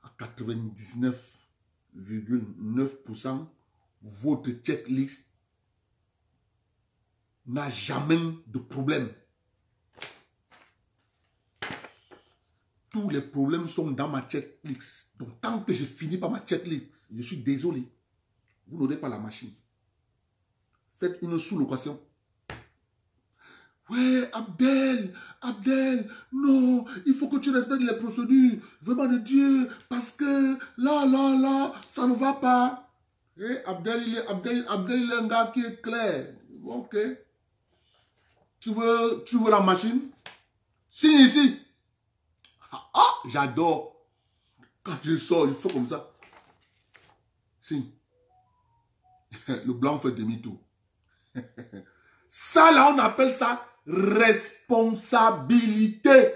à 99,9%, votre checklist n'a jamais de problème. Tous les problèmes sont dans ma checklist. Donc, tant que je finis par ma checklist, je suis désolé. Vous n'aurez pas la machine. Faites une sous-location. Ouais, Abdel, non, il faut que tu respectes les procédures. Vraiment de Dieu, parce que là, ça ne va pas. Et Abdel, il est un gars qui est clair. Ok. Tu veux la machine? Signe ici. Ah, j'adore. Quand je sors, il faut comme ça. Signe. Le blanc fait demi-tour. Ça, là, on appelle ça responsabilité.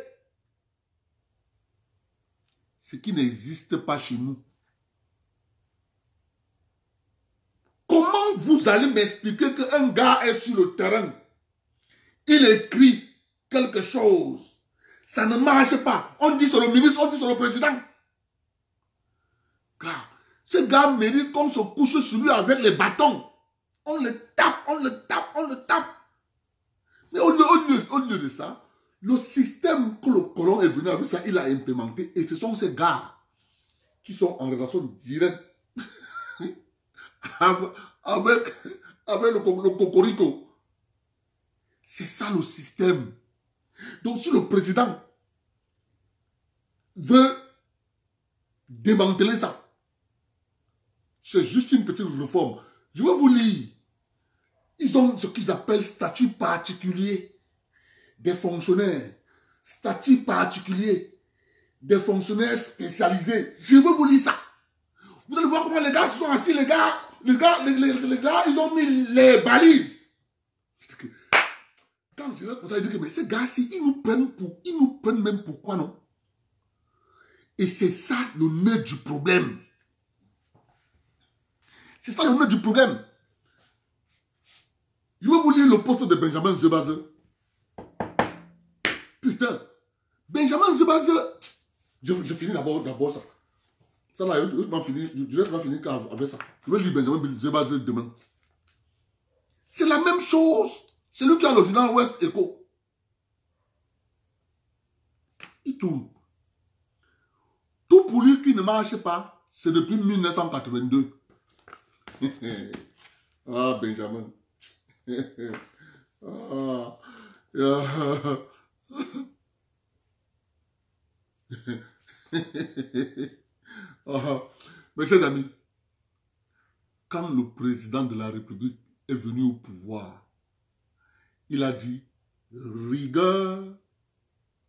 Ce qui n'existe pas chez nous. Comment vous allez m'expliquer qu'un gars est sur le terrain? Il écrit quelque chose. Ça ne marche pas. On dit sur le ministre, on dit sur le président. Car ce gars mérite qu'on se couche sur lui avec les bâtons. On le tape, on le tape, on le tape. Mais au lieu de ça, le système que le colon est venu avec ça, il a implémenté. Et ce sont ces gars qui sont en relation directe avec le cocorico. C'est ça le système. Donc si le président veut démanteler ça, c'est juste une petite réforme. Je vais vous lire. Ils ont ce qu'ils appellent statut particulier des fonctionnaires. Statut particulier des fonctionnaires spécialisés. Je vais vous lire ça. Vous allez voir comment les gars sont assis, les gars, ils ont mis les balises. Quand je leur conseille de dire, mais ces gars-ci, ils nous prennent même pour quoi, non? Et c'est ça le nœud du problème. C'est ça le nœud du problème. Je vais vous lire le poste de Benjamin Zebaze. Putain, Benjamin Zebaze, je finis d'abord ça. Ça là, je vais finir avec ça. Je vais lire Benjamin Zebaze demain. C'est la même chose. C'est lui qui a le journal West Echo. Il tourne. Tout pour lui qui ne marche pas, c'est depuis 1982. Ah, Benjamin. Ah. Ah. Mes chers amis, quand le président de la République est venu au pouvoir, il a dit rigueur,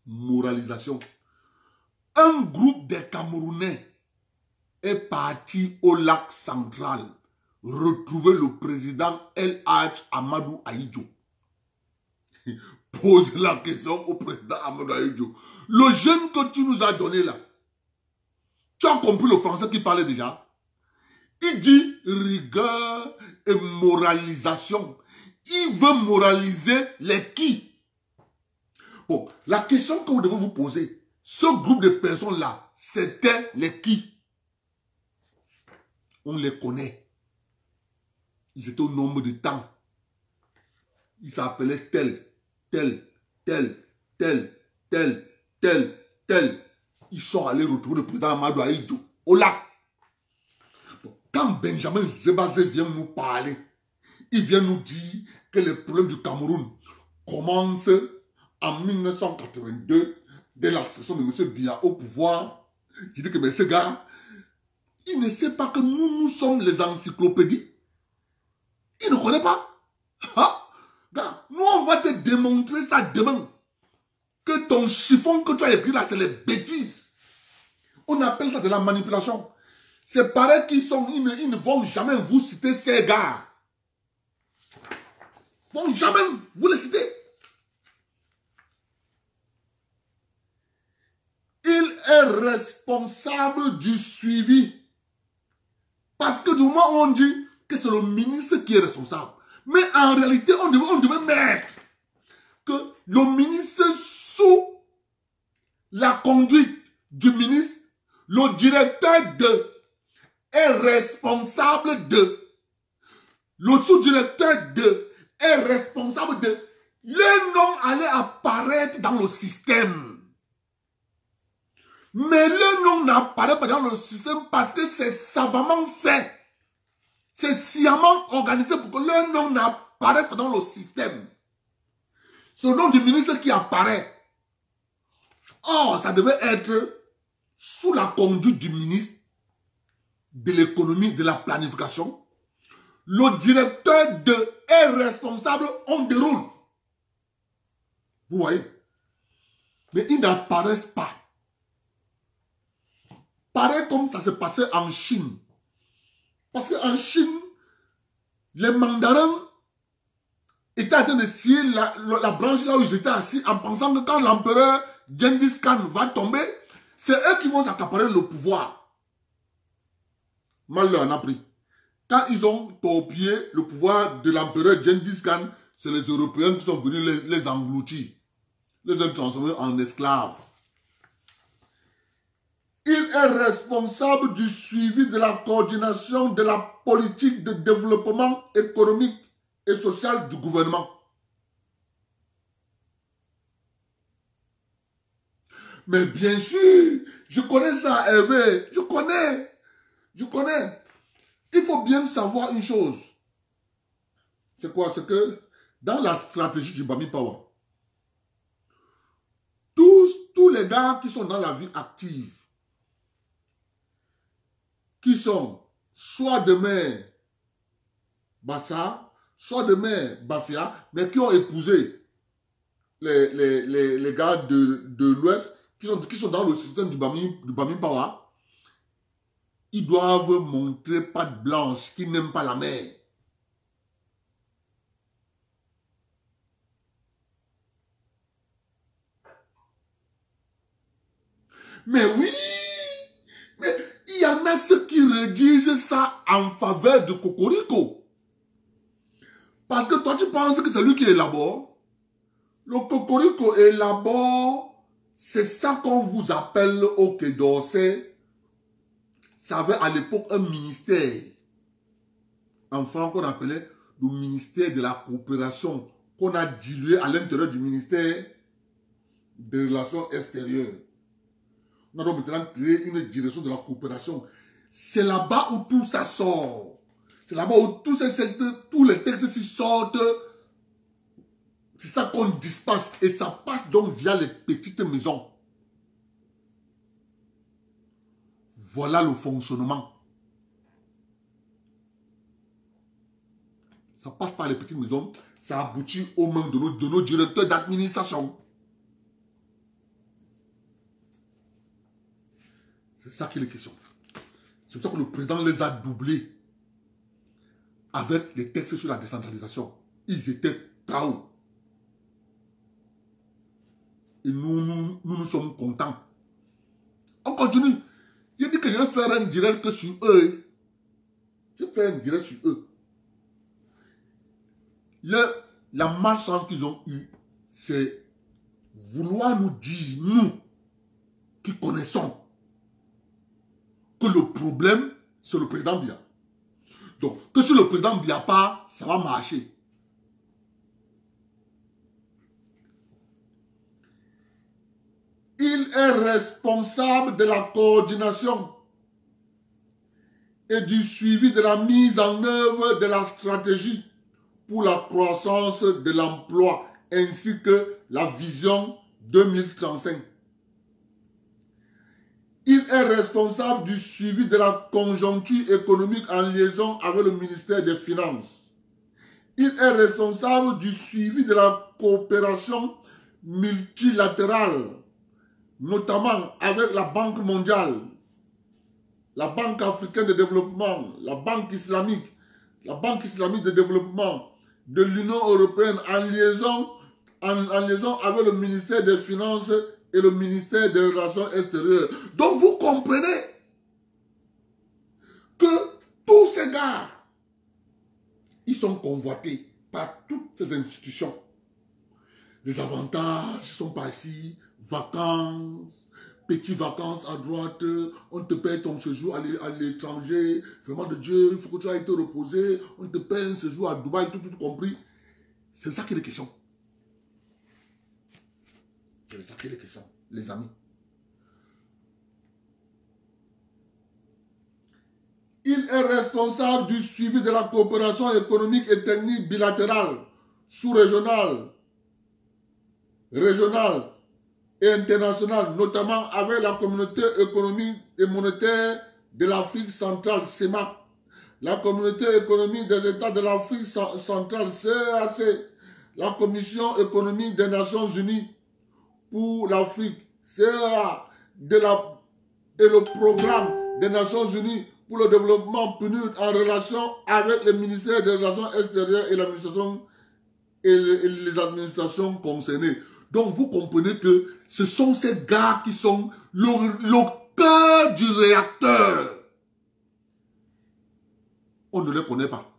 moralisation. Un groupe de Camerounais est parti au lac central retrouver le président El Hadj Amadou Ahidjo. Pose la question au président Amadou Ahidjo. Le jeune que tu nous as donné là, tu as compris le français qu'il parlait déjà? Il dit rigueur et moralisation. Il veut moraliser les qui? Bon, la question que vous devez vous poser, ce groupe de personnes-là, c'était les qui? On les connaît. Ils étaient au nombre de temps. Ils s'appelaient tel. Ils sont allés retrouver le président Amadou Ahidjo au lac. Benjamin Zebazé vient nous parler, il vient nous dire que les problèmes du Cameroun commencent en 1982, dès l'accession de M. Biya au pouvoir. Je dis que mais ce gars, il ne sait pas que nous sommes les encyclopédies. Il ne connaît pas. Ah, gars, nous on va te démontrer ça demain. Que ton chiffon que tu as écrit là, c'est les bêtises. On appelle ça de la manipulation. C'est pareil qu'ils ils ne vont jamais vous citer ces gars. Ils ne vont jamais vous les citer. Il est responsable du suivi. Parce que du moment où on dit que c'est le ministre qui est responsable. Mais en réalité, on devait mettre que le ministre sous la conduite du ministre, le directeur est responsable de. Le sous-directeur est responsable de. Les noms allaient apparaître dans le système. Mais le nom n'apparaît pas dans le système parce que c'est savamment fait. C'est sciemment organisé pour que le nom n'apparaisse pas dans le système. C'est le nom du ministre qui apparaît. Or, ça devait être sous la conduite du ministre de l'économie, de la planification. Le directeur est responsable, on déroule. Vous voyez? Mais ils n'apparaissent pas. Pareil comme ça s'est passé en Chine. Parce qu'en Chine, les mandarins étaient en train de scier la branche là où ils étaient assis en pensant que quand l'empereur Genghis Khan va tomber, c'est eux qui vont s'accaparer le pouvoir. Mal leur en a pris. Quand ils ont torpillé le pouvoir de l'empereur Genghis Khan, c'est les Européens qui sont venus les engloutir. Les ont transformés en esclaves. Il est responsable du suivi de la coordination de la politique de développement économique et social du gouvernement. Mais bien sûr, je connais ça, Hervé. Je connais. Il faut bien savoir une chose. C'est quoi? C'est que dans la stratégie du Bami Power, tous les gars qui sont dans la vie active, qui sont soit de mère Bassa, soit de mère Bafia, mais qui ont épousé les gars de l'Ouest, qui sont dans le système du Bami Power, ils doivent montrer patte blanche, qui n'aiment pas la mer. Mais oui, mais il y en a ceux qui rédigent ça en faveur de Cocorico. Parce que toi, tu penses que c'est lui qui élabore. Le Cocorico élabore, c'est ça qu'on vous appelle au Quai d'Orsay. Ça avait à l'époque un ministère. En France, qu'on appelait le ministère de la coopération, qu'on a dilué à l'intérieur du ministère des Relations extérieures. On a donc maintenant créé une direction de la coopération. C'est là-bas où tout ça sort. C'est là-bas où tous les textes sortent. C'est ça qu'on dispense. Et ça passe donc via les petites maisons. Voilà le fonctionnement. Ça passe par les petites maisons. Ça aboutit aux mains de nos directeurs d'administration. C'est ça qui est la question. C'est pour ça que le président les a doublés avec les textes sur la décentralisation. Ils étaient KO. Et nous sommes contents. On continue. Il dit que je vais faire un direct sur eux. Je vais faire un direct sur eux. La malchance qu'ils ont eue, c'est vouloir nous dire, nous, qui connaissons, que le problème, c'est le président Biya. Donc, que si le président Biya part, ça va marcher. Il est responsable de la coordination et du suivi de la mise en œuvre de la stratégie pour la croissance de l'emploi ainsi que la vision 2035. Il est responsable du suivi de la conjoncture économique en liaison avec le ministère des Finances. Il est responsable du suivi de la coopération multilatérale, notamment avec la Banque mondiale, la Banque africaine de développement, la Banque islamique de développement de l'Union européenne en liaison avec le ministère des Finances et le ministère des Relations extérieures. Donc vous comprenez que tous ces gars, ils sont convoités par toutes ces institutions. Les avantages sont pas ici, vacances, petites vacances à droite, on te paye ton séjour à l'étranger, vraiment de Dieu, il faut que tu ailles te reposer, on te paye un séjour à Dubaï, tout compris. C'est de ça qu'il est question. C'est de ça qu'il est question, les amis. Il est responsable du suivi de la coopération économique et technique bilatérale, sous-régionale, régionale et internationale, notamment avec la communauté économique et monétaire de l'Afrique centrale, CEMAC, la communauté économique des États de l'Afrique centrale, CEAC, la Commission économique des Nations Unies pour l'Afrique, CEA, et le programme des Nations Unies pour le développement PNUD en relation avec le ministère des Relations extérieures et les administrations concernées. Donc vous comprenez que ce sont ces gars qui sont le cœur du réacteur. On ne les connaît pas.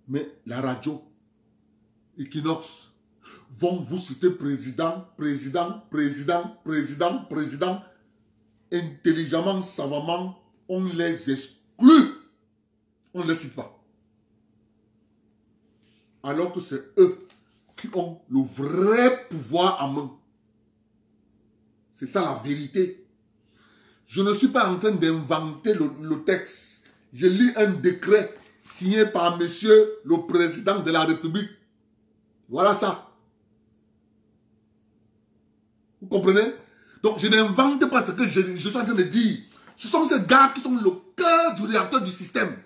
Mais la radio, Equinox, vont vous citer président, intelligemment, savamment, on les exclut. On ne les cite pas. Alors que c'est eux qui ont le vrai pouvoir en main. C'est ça la vérité. Je ne suis pas en train d'inventer le texte. Je lis un décret signé par monsieur le président de la République. Voilà ça. Vous comprenez? Donc je n'invente pas ce que je suis en train de dire. Ce sont ces gars qui sont le cœur du réacteur du système.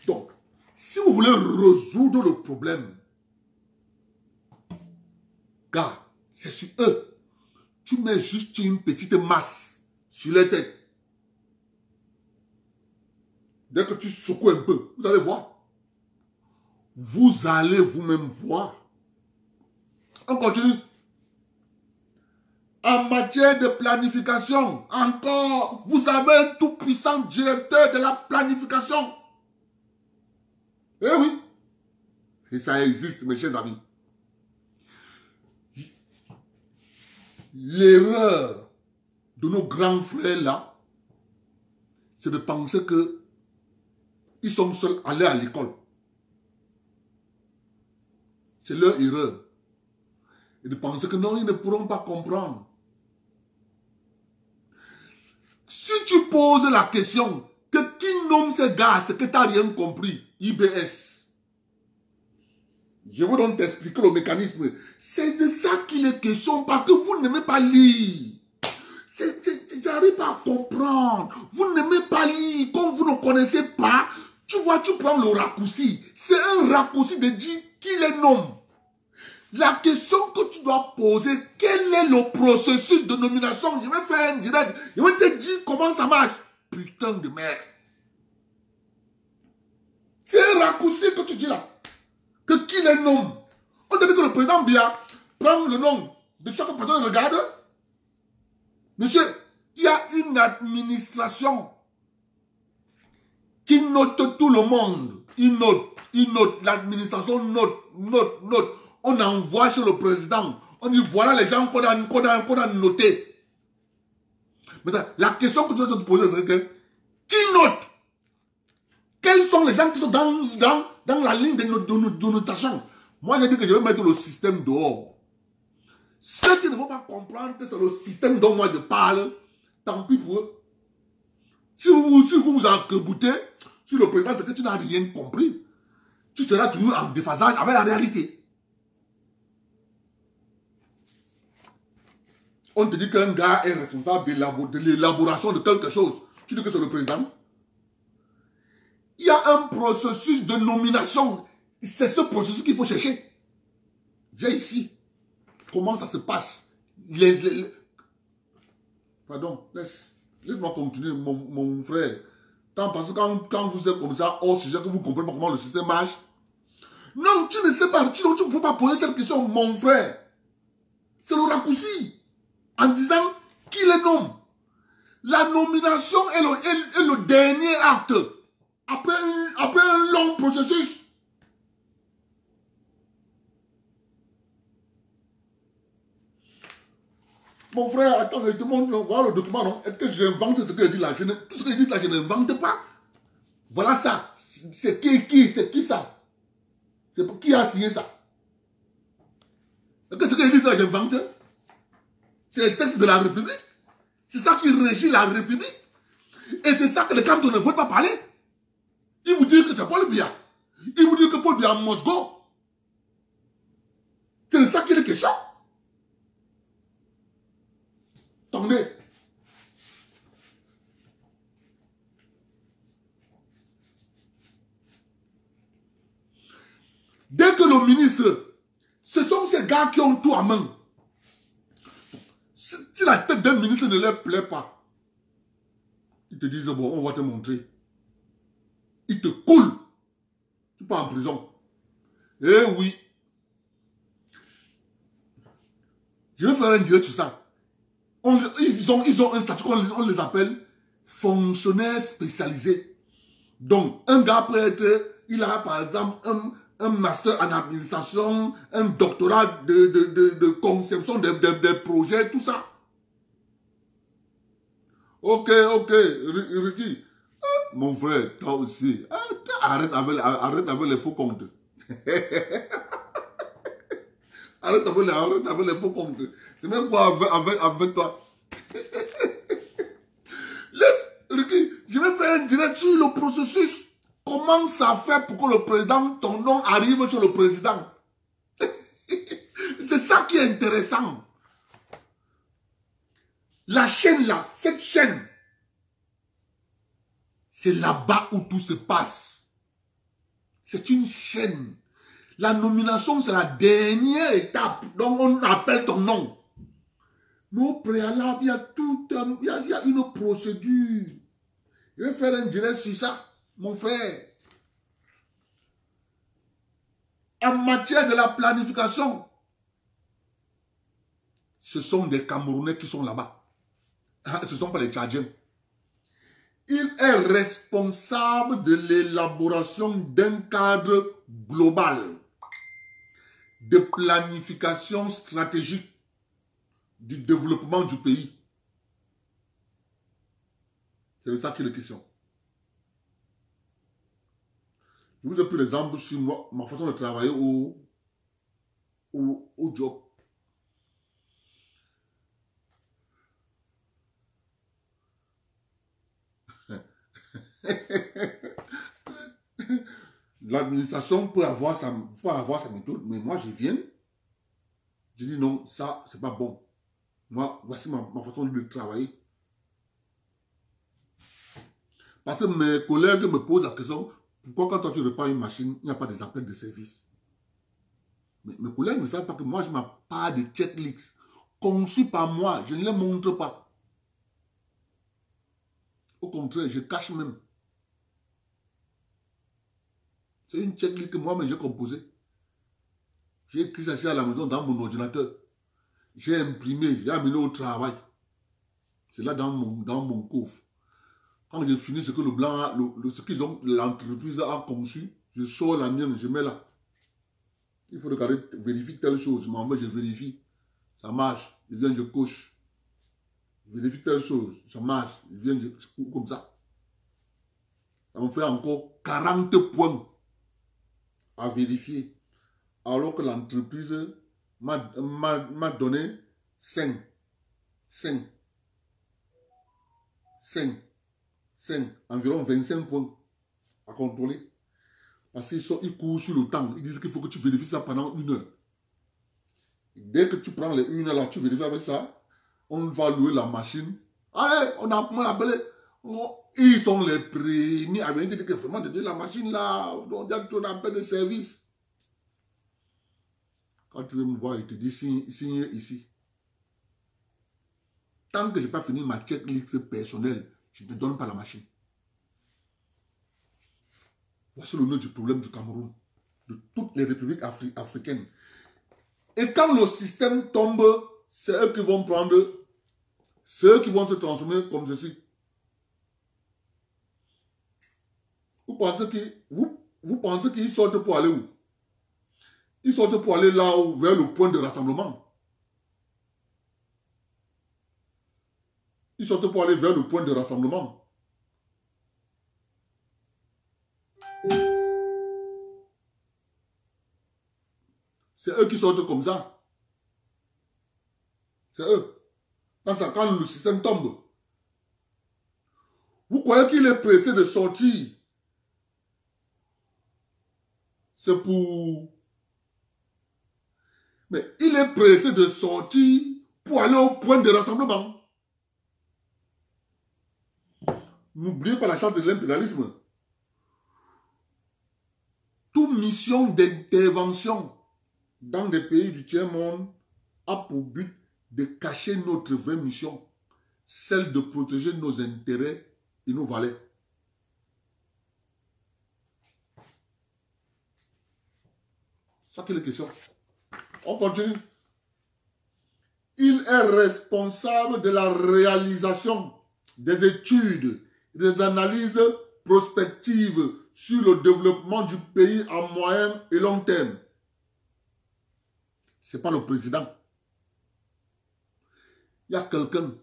Donc, si vous voulez résoudre le problème, gars, c'est sur eux. Tu mets juste une petite masse sur les têtes. Dès que tu secoues un peu, vous allez voir. Vous allez vous-même voir. On continue. En matière de planification, encore, vous avez un tout-puissant directeur de la planification. Eh oui. Et ça existe, mes chers amis. L'erreur de nos grands frères là, c'est de penser que ils sont seuls allés à l'école. C'est leur erreur. Et de penser que non, ils ne pourront pas comprendre. Si tu poses la question que qui nomme ces gars, c'est que tu n'as rien compris, IBS. Je vous donne t'expliquer le mécanisme. C'est de ça qu'il est question parce que vous n'aimez pas lire. J'arrive pas à comprendre. Vous n'aimez pas lire. Comme vous ne connaissez pas, tu vois, tu prends le raccourci. C'est un raccourci de dire qui les nomme. La question que tu dois poser, quel est le processus de nomination? Je vais faire un direct. Je vais te dire comment ça marche. Putain de merde. C'est un raccourci que tu dis là. Que qui les nomme? On te dit que le président Biya prend le nom de chaque personne et regarde. Monsieur, il y a une administration qui note tout le monde. Il note. L'administration note. On envoie chez le président. On dit voilà les gens qu'on a notés. Maintenant, la question que tu dois te poser, c'est que qui note? Quels sont les gens qui sont dans la ligne de notation? Moi, j'ai dit que je vais mettre le système dehors. Ceux qui ne vont pas comprendre que c'est le système dont moi je parle, tant pis pour eux. Si vous arc-boutez sur le président, c'est que tu n'as rien compris. Tu seras toujours en déphasage avec la réalité. On te dit qu'un gars est responsable de l'élaboration de quelque chose. Tu dis que c'est le président. Il y a un processus de nomination. C'est ce processus qu'il faut chercher. J'ai ici. Comment ça se passe? Pardon, laisse-moi continuer, mon frère. Parce que quand vous êtes comme ça, hors sujet, que vous ne comprenez pas comment le système marche. Non, tu ne sais pas. Tu ne peux pas poser cette question, mon frère. C'est le raccourci. En disant qui les nomme. La nomination est le dernier acte. Après un long processus. Mon frère, attends, je te montre, voilà le document, non? Est-ce que j'invente ce que je dis là? Tout ce que je dis là, je n'invente pas. Voilà ça. C'est qui ça? C'est qui a signé ça? Est-ce que ce que je dis là, j'invente? C'est le texte de la République. C'est ça qui régit la République. Et c'est ça que les cantons ne veulent pas parler. Ils vous disent que c'est Paul Biya. Ils vous disent que Paul Biya must go. C'est de ça qu'il est question. Attendez. Dès que le ministre, ce sont ces gars qui ont tout à main. Si la tête d'un ministre ne leur plaît pas, ils te disent, bon, on va te montrer. Ils te coulent. Tu pars en prison. Eh oui. Je vais faire un direct sur ça. Ils ont un statut, on les appelle fonctionnaires spécialisés. Donc, un gars peut être, il a par exemple un master en administration, un doctorat de conception des projets, tout ça. Ok, Ricky. Mon frère, toi aussi. Arrête avec les faux comptes. Arrête avec les faux comptes. C'est même quoi avec toi. Ricky, je vais faire un direct sur le processus. Comment ça fait pour que le président, ton nom arrive sur le président? C'est ça qui est intéressant. La chaîne là, cette chaîne, c'est là-bas où tout se passe. C'est une chaîne. La nomination, c'est la dernière étape. Donc, on appelle ton nom. Mais au préalable, il y a il y a une procédure. Je vais faire un direct sur ça, mon frère. En matière de la planification, ce sont des Camerounais qui sont là-bas. Ce ne sont pas les Tchadiens. Il est responsable de l'élaboration d'un cadre global de planification stratégique du développement du pays. C'est de ça qu'il est question. Je vous ai pris l'exemple sur moi, ma façon de travailler au job. L'administration peut avoir sa méthode, mais moi je viens, je dis non, ça c'est pas bon. Moi, voici ma façon de travailler. Parce que mes collègues me posent la question, pourquoi quand toi tu répares une machine, il n'y a pas des appels de service? Mais mes collègues ne savent pas que moi je n'ai pas de checklist conçu par moi, je ne les montre pas. Au contraire, je cache même. C'est une checklist que moi-même j'ai composée. J'ai écrit ça à la maison dans mon ordinateur. J'ai imprimé, j'ai amené au travail. C'est là dans mon coffre. Quand j'ai fini ce que ce qu'ils ont, l'entreprise a conçu, je sors la mienne, je mets là. Il faut regarder, vérifier telle chose. Je m'en vais, je vérifie. Ça marche. Je viens, je coche. Je vérifie telle chose. Ça marche. Je viens, comme ça. Ça me fait encore 40 points à vérifier. Alors que l'entreprise m'a donné 5. environ 25 points à contrôler. Parce qu'ils courent sur le temps. Ils disent qu'il faut que tu vérifies ça pendant 1 heure. Dès que tu prends les 1 heure là, tu vérifies avec ça, on va louer la machine. Allez, on a appelé. Ils sont les premiers à venir dire que vraiment de la machine là, on a tout appel de service. Quand tu veux me voir, il te dit signe ici. Tant que je n'ai pas fini ma checklist personnelle, je ne te donne pas la machine. Voici le nœud du problème du Cameroun, de toutes les républiques africaines. Et quand le système tombe, c'est eux qui vont prendre, c'est eux qui vont se transformer comme ceci. Vous pensez qu'ils sortent pour aller où? Ils sortent pour aller là où, vers le point de rassemblement. Ils sortent pour aller vers le point de rassemblement. C'est eux qui sortent comme ça. C'est eux. Quand le système tombe. Vous croyez qu'il est pressé de sortir? C'est pour... Mais il est pressé de sortir pour aller au point de rassemblement. N'oubliez pas la charte de l'impérialisme. Toute mission d'intervention dans des pays du tiers-monde a pour but de cacher notre vraie mission, celle de protéger nos intérêts et nos valeurs. C'est ça qui est la question. On continue. Il est responsable de la réalisation des études et des analyses prospectives sur le développement du pays à moyen et long terme. Ce n'est pas le président. Il y a quelqu'un.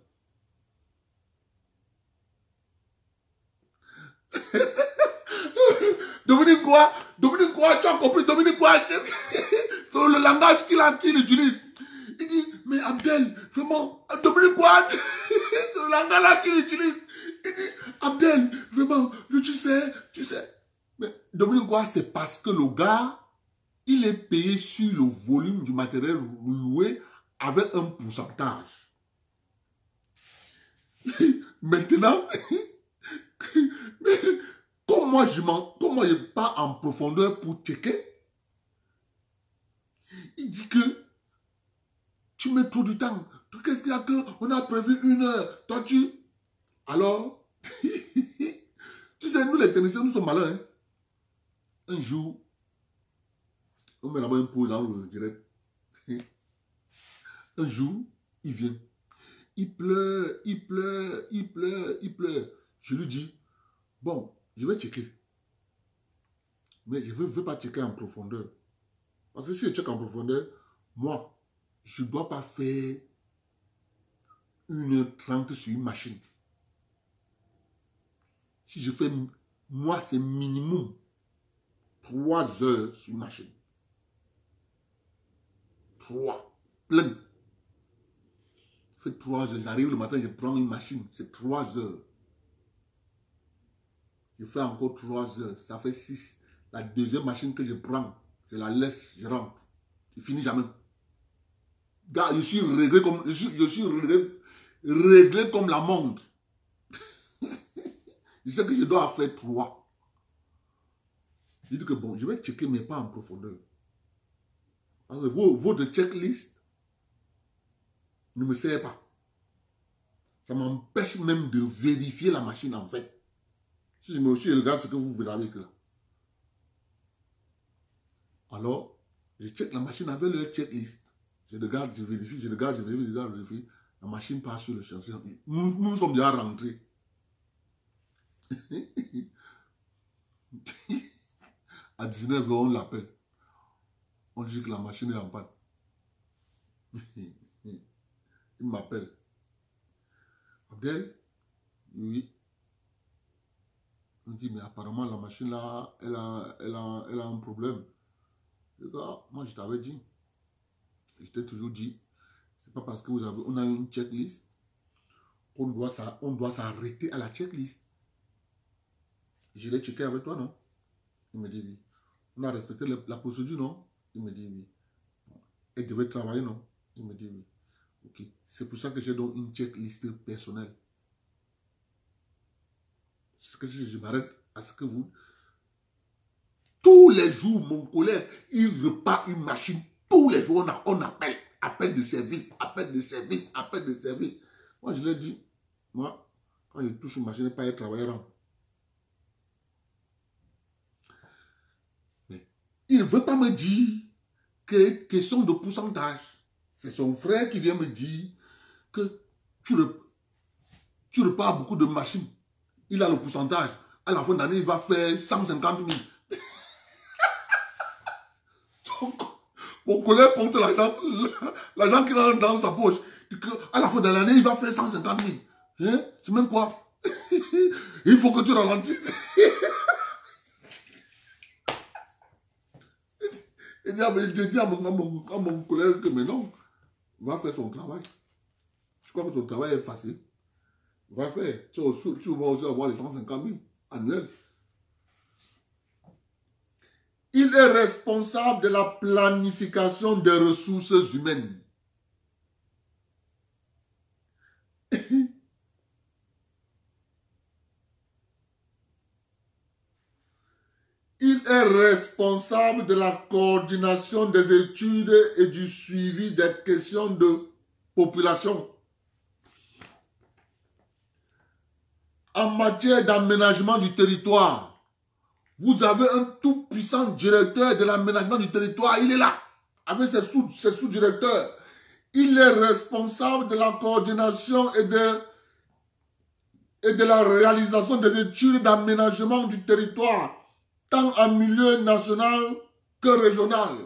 Dominique quoi? Dominique quoi? Tu as compris? Dominique quoi? Le langage qu'il utilise. Il dit, mais Abdel, vraiment, Dominique quoi? C'est le langage là qu'il utilise. Il dit, Abdel, vraiment, tu sais. Mais Dominique quoi? C'est parce que le gars, il est payé sur le volume du matériel loué avec un pourcentage. Maintenant, comme moi je n'ai pas en profondeur pour checker, il dit que tu mets trop du temps. Qu'est-ce qu'il y a que on a prévu 1 heure? Toi tu... Alors, tu sais, nous les techniciens, nous sommes malins. Hein? Un jour, on met là-bas un pot dans le direct. Un jour, il vient. Il pleure. Je lui dis, bon, je vais checker. Mais je ne veux pas checker en profondeur. Parce que si je check en profondeur, moi, je ne dois pas faire 1h30 sur une machine. Si je fais, moi, c'est minimum 3 heures sur une machine. 3. Plein. Je fais 3 heures. J'arrive le matin, je prends une machine. C'est 3 heures. Je fais encore 3 heures. Ça fait 6. La deuxième machine que je prends, je la laisse, je rentre. Je finis jamais. Gars, je suis réglé comme, réglé comme la montre. Je sais que je dois faire 3. Je dis que bon, je vais checker, mais pas en profondeur. Parce que votre checklist ne me sert pas. Ça m'empêche même de vérifier la machine en fait. Si je me regarde ce que vous avez écrit là. Alors, je check la machine avec le checklist. Je regarde, je vérifie, je vérifie. La machine passe sur le chantier. Nous sommes déjà rentrés. À 19h, on l'appelle. On dit que la machine est en panne. Il m'appelle. Abdel? Oui. On dit, mais apparemment, la machine là, elle a un problème. Je dis, ah, moi, je t'avais dit. Je t'ai toujours dit, c'est pas parce que on a une checklist qu'on doit s'arrêter à la checklist. Je l'ai checké avec toi, non? Il me dit oui. On a respecté la procédure, non? Il me dit oui. Elle devait travailler, non? Il me dit oui. Ok. C'est pour ça que j'ai donc une checklist personnelle. C'est ce que je m'arrête à ce que vous... Tous les jours, mon collègue, il repart une machine. Tous les jours, on appelle. Appel de service, appel de service, appel de service. Moi, je l'ai dit. Moi, quand je touche une machine, pas être travailleur. Mais il ne veut pas me dire que question de pourcentage. C'est son frère qui vient me dire que tu repars beaucoup de machines. Il a le pourcentage. À la fin d'année, il va faire 150 000. Mon collègue compte l'argent qu'il a dans sa poche. À la fin de l'année, il va faire 150 000. Hein? C'est même quoi? Il faut que tu ralentisses. Je dis à mon collègue que mais non, va faire son travail. Je crois que son travail est facile. Va faire. Tu vas aussi avoir les 150 000 annuels. Il est responsable de la planification des ressources humaines. Il est responsable de la coordination des études et du suivi des questions de population. En matière d'aménagement du territoire, vous avez un tout puissant directeur de l'aménagement du territoire. Il est là, avec ses sous-directeurs. Il est responsable de la coordination et de la réalisation des études d'aménagement du territoire, tant en milieu national que régional.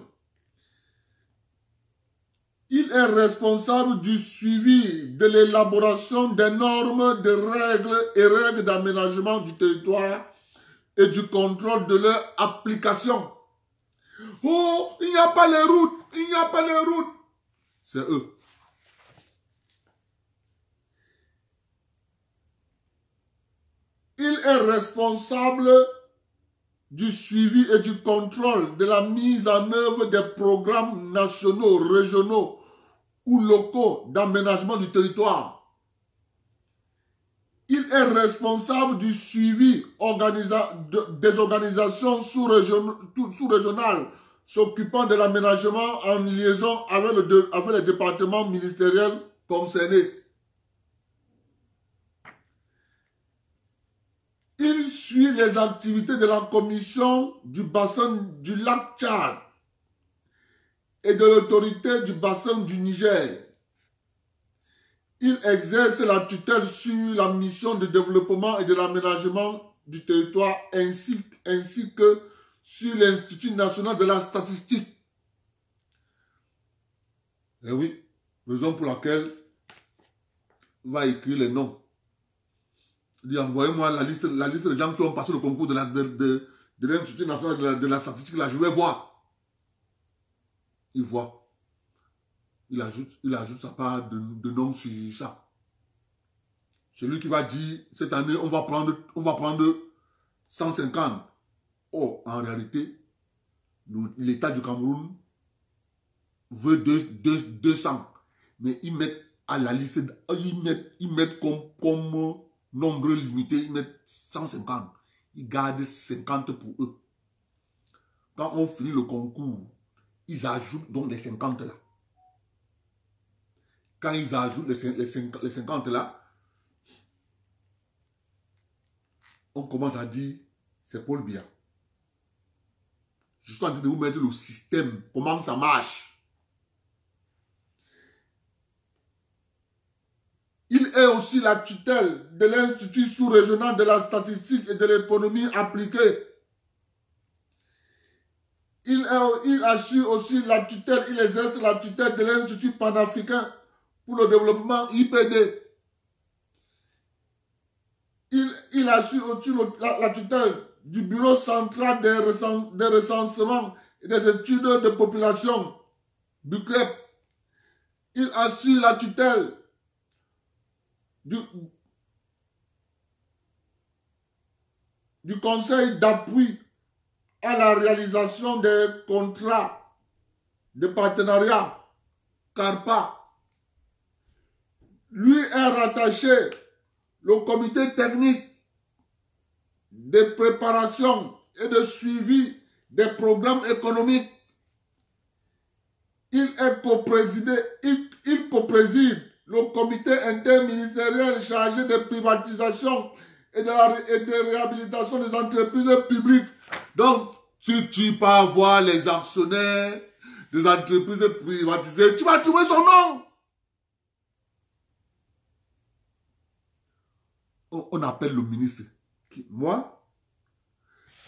Il est responsable du suivi de l'élaboration des normes, des règles d'aménagement du territoire et du contrôle de leur application. Oh, il n'y a pas les routes, il n'y a pas les routes. C'est eux. Il est responsable du suivi et du contrôle de la mise en œuvre des programmes nationaux, régionaux ou locaux d'aménagement du territoire. Il est responsable du suivi des organisations sous-régionales s'occupant de l'aménagement en liaison avec les départements ministériels concernés. Il suit les activités de la commission du bassin du lac Tchad et de l'autorité du bassin du Niger. Il exerce la tutelle sur la mission de développement et de l'aménagement du territoire ainsi que sur l'Institut national de la statistique. Et oui, raison pour laquelle on va écrire les noms. Il dit envoyez-moi la liste des gens qui ont passé le concours de l'Institut national de la statistique. Là, je vais voir. Il voit. Il ajoute sa part de noms sur ça. Celui qui va dire, cette année, on va prendre 150. Oh, en réalité, l'État du Cameroun veut 200. Mais ils mettent à la liste, ils mettent comme nombre limité, ils mettent 150. Ils gardent 50 pour eux. Quand on finit le concours, ils ajoutent donc les 50 là. Quand ils ajoutent les 50 là, on commence à dire, c'est Paul Biya. Je suis en train de vous mettre le système, comment ça marche. Il est aussi la tutelle de l'Institut sous-régional de la statistique et de l'économie appliquée. Il assure aussi la tutelle, il exerce la tutelle de l'Institut panafricain pour le développement IPD. Il assure aussi la tutelle du Bureau central des recensements et des études de population, BUCREP. Il assure la tutelle du Conseil d'appui à la réalisation des contrats de partenariat, CARPA. Lui est rattaché le comité technique de préparation et de suivi des programmes économiques. Il co-préside le comité interministériel chargé de privatisation et de réhabilitation des entreprises publiques. Donc, si tu peux avoir les actionnaires des entreprises privatisées, tu vas trouver son nom. On appelle le ministre. Moi,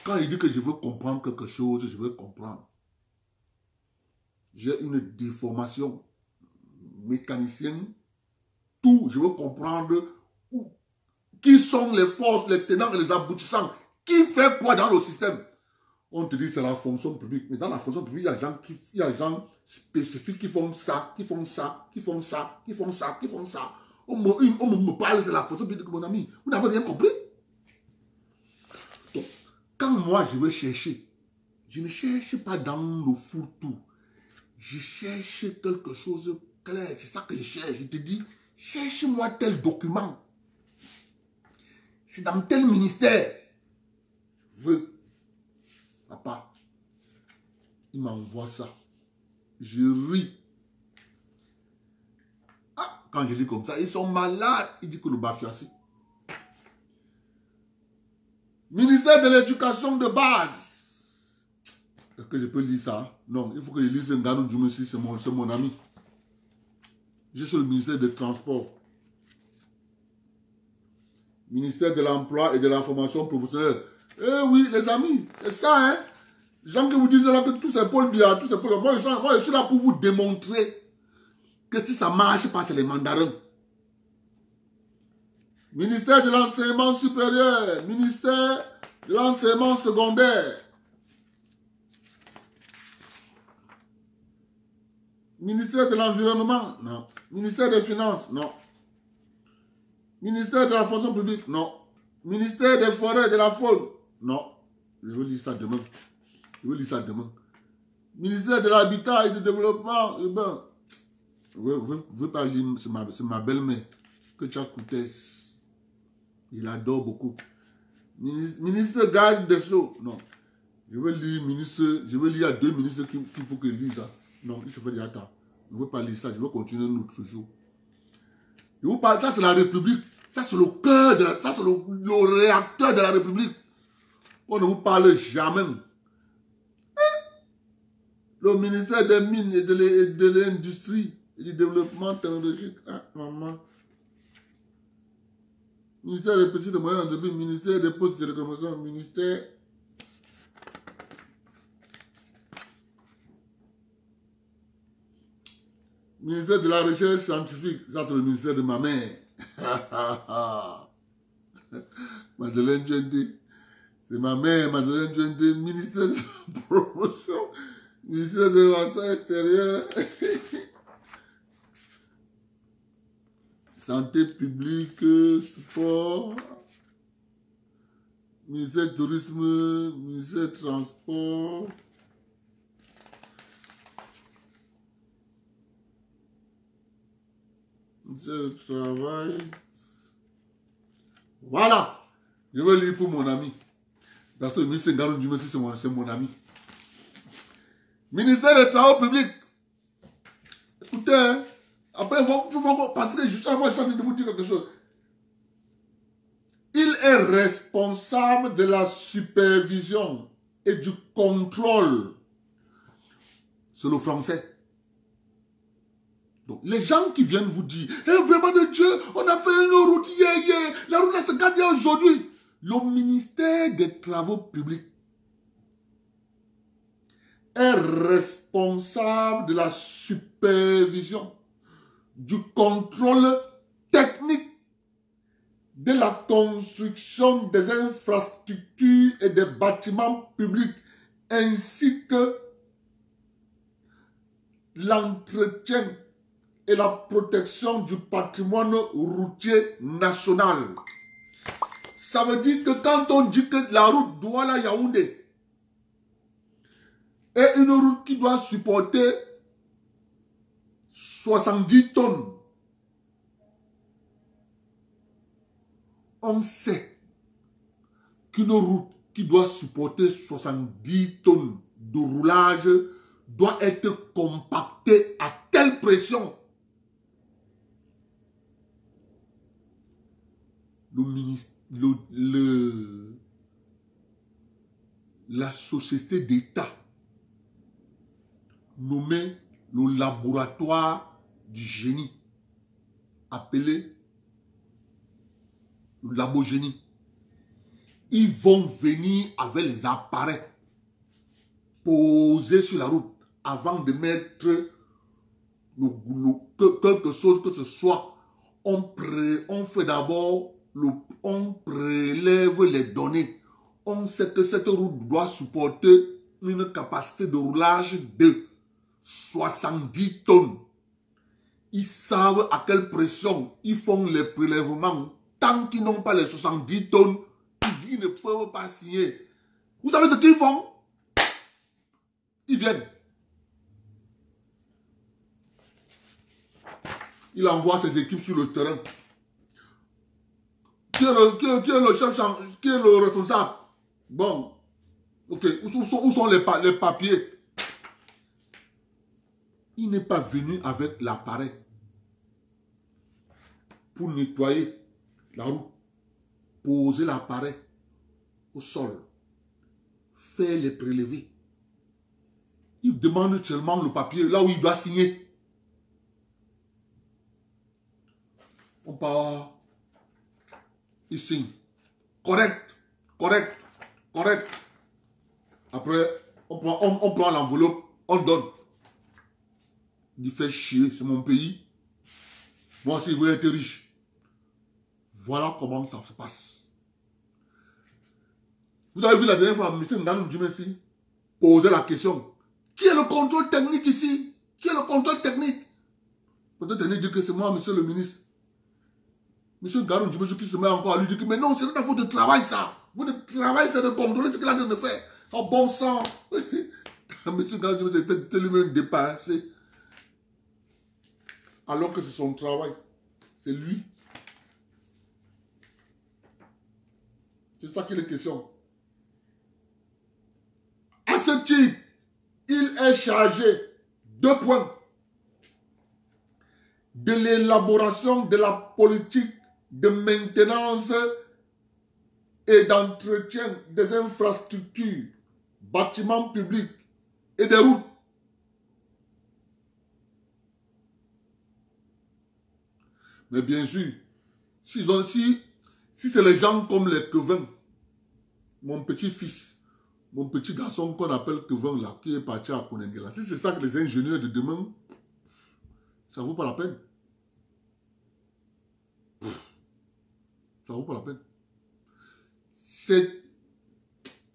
quand il dit que je veux comprendre quelque chose, je veux comprendre. J'ai une déformation mécanicienne. Tout, je veux comprendre qui sont les forces, les tenants et les aboutissants. Qui fait quoi dans le système? On te dit c'est la fonction publique. Mais dans la fonction publique, il y a des gens spécifiques qui font ça, qui font ça, qui font ça, qui font ça, qui font ça. On me parle, c'est la fonction publique, mon ami. Vous n'avez rien compris? Donc, quand moi je veux chercher, je ne cherche pas dans le fourre-tout. Je cherche quelque chose de clair. C'est ça que je cherche. Je te dis, cherche-moi tel document. C'est dans tel ministère. Je veux. Papa, il m'envoie ça. Je ris. Ah, quand je lis comme ça, ils sont malades. Il dit que le Bafiassi. Ministère de l'éducation de base. Est-ce que je peux lire ça? Non, il faut que je lise Nganou Djoumissi, c'est mon ami. Je suis le ministère des Transports. Ministère de l'Emploi et de la Formation professionnelle. Eh oui, les amis, c'est ça, hein? Les gens qui vous disent là que tout c'est Paul Biya, tout c'est Paul. Moi, je suis là pour vous démontrer que si ça ne marche pas, c'est les mandarins. Ministère de l'Enseignement supérieur, ministère de l'Enseignement secondaire. Ministère de l'Environnement, non. Ministère des Finances, non. Ministère de la Fonction publique, non. Ministère des Forêts et de la Faune, non. Je vais lire ça demain. Je vais lire ça demain. Ministère de l'Habitat et du Développement urbain. Je ne veux pas lire, c'est ma belle-mère, que tu as coûté. Il adore beaucoup. Ministre garde des Sceaux, non. Je vais lire ministre, je vais lire à deux ministres qu'il faut que je lise ça. Non, il se fait déjà temps. Je ne veux pas lire ça, je veux continuer notre jour. Je vous parle, ça c'est la République. Ça c'est le cœur, ça c'est le réacteur de la République. On ne vous parle jamais. Le ministère des Mines et de l'Industrie et du Développement technologique. Ah, maman. Ministère des Petites et Moyennes Entreprises, ministère des Postes et Télécommunications, ministère... Ministère de la Recherche Scientifique, ça c'est le ministère de ma mère. Madeleine Djendé. C'est ma mère, Madeleine Djendé, ministère de la Promotion, ministère de la Relations extérieures, santé publique, sport, ministère du Tourisme, ministère du Transport. Le travail. Voilà. Je vais lire pour mon ami. Parce que le ministère Nganou Djoumissi, c'est mon ami. Ministère des Travaux publics. Écoutez, après, parce que justement, moi, je suis en train de vous dire quelque chose. Il est responsable de la supervision et du contrôle. C'est le français. Donc, les gens qui viennent vous dire, eh, vraiment de Dieu, on a fait une route hier, la route là se garde aujourd'hui. Le ministère des Travaux publics est responsable de la supervision, du contrôle technique, de la construction des infrastructures et des bâtiments publics, ainsi que l'entretien et la protection du patrimoine routier national. Ça veut dire que quand on dit que la route Douala-Yaoundé est une route qui doit supporter 70 tonnes, on sait qu'une route qui doit supporter 70 tonnes de roulage doit être compactée à telle pression. La société d'État nommée le laboratoire du génie, appelé le labogénie, ils vont venir avec les appareils posés sur la route avant de mettre quelque chose que ce soit. On fait d'abord, on prélève les données. On sait que cette route doit supporter une capacité de roulage de 70 tonnes. Ils savent à quelle pression ils font les prélèvements. Tant qu'ils n'ont pas les 70 tonnes, ils ne peuvent pas signer. Vous savez ce qu'ils font? Ils viennent. Il envoie ses équipes sur le terrain. Qui est le chef, qui est le responsable? Bon, ok, où sont les papiers? Il n'est pas venu avec l'appareil pour nettoyer la route, poser l'appareil au sol, faire les prélevés. Il demande seulement le papier là où il doit signer. On part, il signe. Correct, correct, correct. Après, on prend l'enveloppe, on donne. Il fait chier, c'est mon pays. Moi aussi, je veux être riche. Voilà comment ça se passe. Vous avez vu la dernière fois, M. Nganou Djimesi poser la question. Qui est le contrôle technique ici? Qui est le contrôle technique? Le contrôle technique dit que c'est moi, monsieur le ministre. M. Nganou Djimesi qui se met encore à lui dire que mais non, c'est notre faute de travail ça. Votre travail, c'est de contrôler ce qu'il a en train de faire. Oh bon sang. M. Nganou Djimesi était tellement dépassé. Alors que c'est son travail. C'est lui. C'est ça qu'il est question. À ce titre, il est chargé, 2 points, de l'élaboration de la politique de maintenance et d'entretien des infrastructures, bâtiments publics et des routes. Mais bien sûr, si c'est les gens comme les Kevin, mon petit-fils, mon petit garçon qu'on appelle Kevin là, qui est parti à Konengela, si c'est ça que les ingénieurs de demain, ça ne vaut pas la peine. Ça ne vaut pas la peine.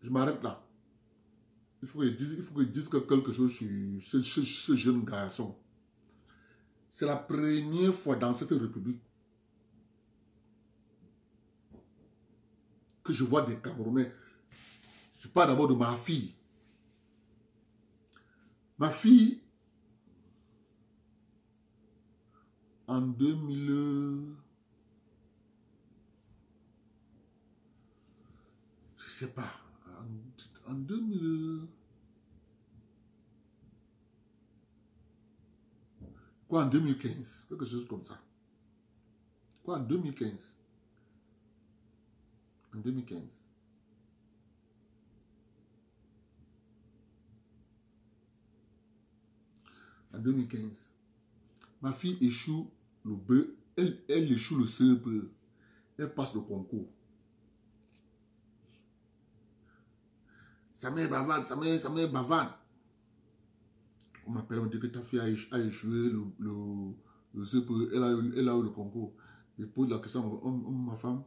Je m'arrête là. Il faut que je dise quelque chose sur ce jeune garçon. C'est la première fois dans cette république que je vois des Camerounais. Je parle d'abord de ma fille. Ma fille, en 2000... Je ne sais pas. En 2000... Quoi, en 2015? Quelque chose comme ça. Quoi, en 2015? En 2015. En 2015. Ma fille échoue le B. Elle échoue le CEP. Elle passe le concours. Sa mère bavarde, sa mère bavarde. On m'appelle, on dit que ta fille a échoué le CEP. Elle a eu le concours. Je pose la question à ma femme.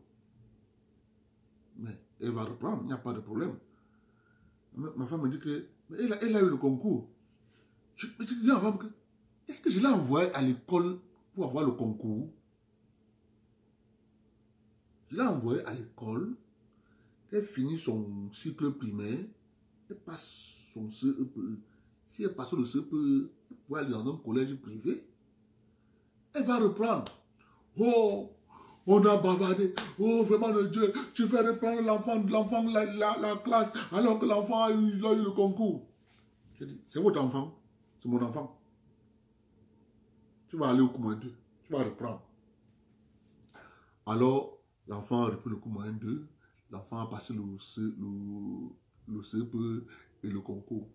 Mais elle va reprendre, il n'y a pas de problème. Ma femme me dit que elle a eu le concours. Je dis à ma femme que est-ce que je l'ai envoyé à l'école pour avoir le concours? Je l'ai envoyé à l'école qu'elle finit son cycle primaire, elle passe son CEPE. Si elle passe le CEPE, elle pourrait aller dans un collège privé. Elle va reprendre. Oh, on a bavardé. Oh, vraiment, le Dieu, tu fais reprendre l'enfant, la classe, alors que l'enfant a eu le concours. Je dis, c'est votre enfant, c'est mon enfant. Tu vas aller au cours moins 2, tu vas reprendre. Alors, l'enfant a repris le cours moins 2, l'enfant a passé le CEPE et le concours.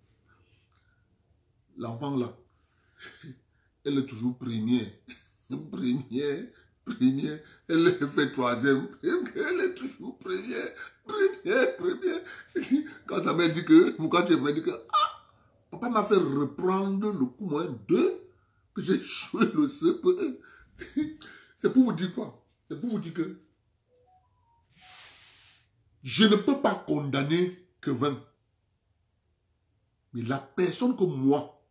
L'enfant là, elle est toujours première. Première, elle fait troisième, elle est toujours première. Quand sa mère dit que, pourquoi tu es dit que, ah, papa m'a fait reprendre le coup moins 2, que j'ai joué le CPE. C'est pour vous dire quoi? C'est pour vous dire que je ne peux pas condamner que 20. Mais la personne que moi,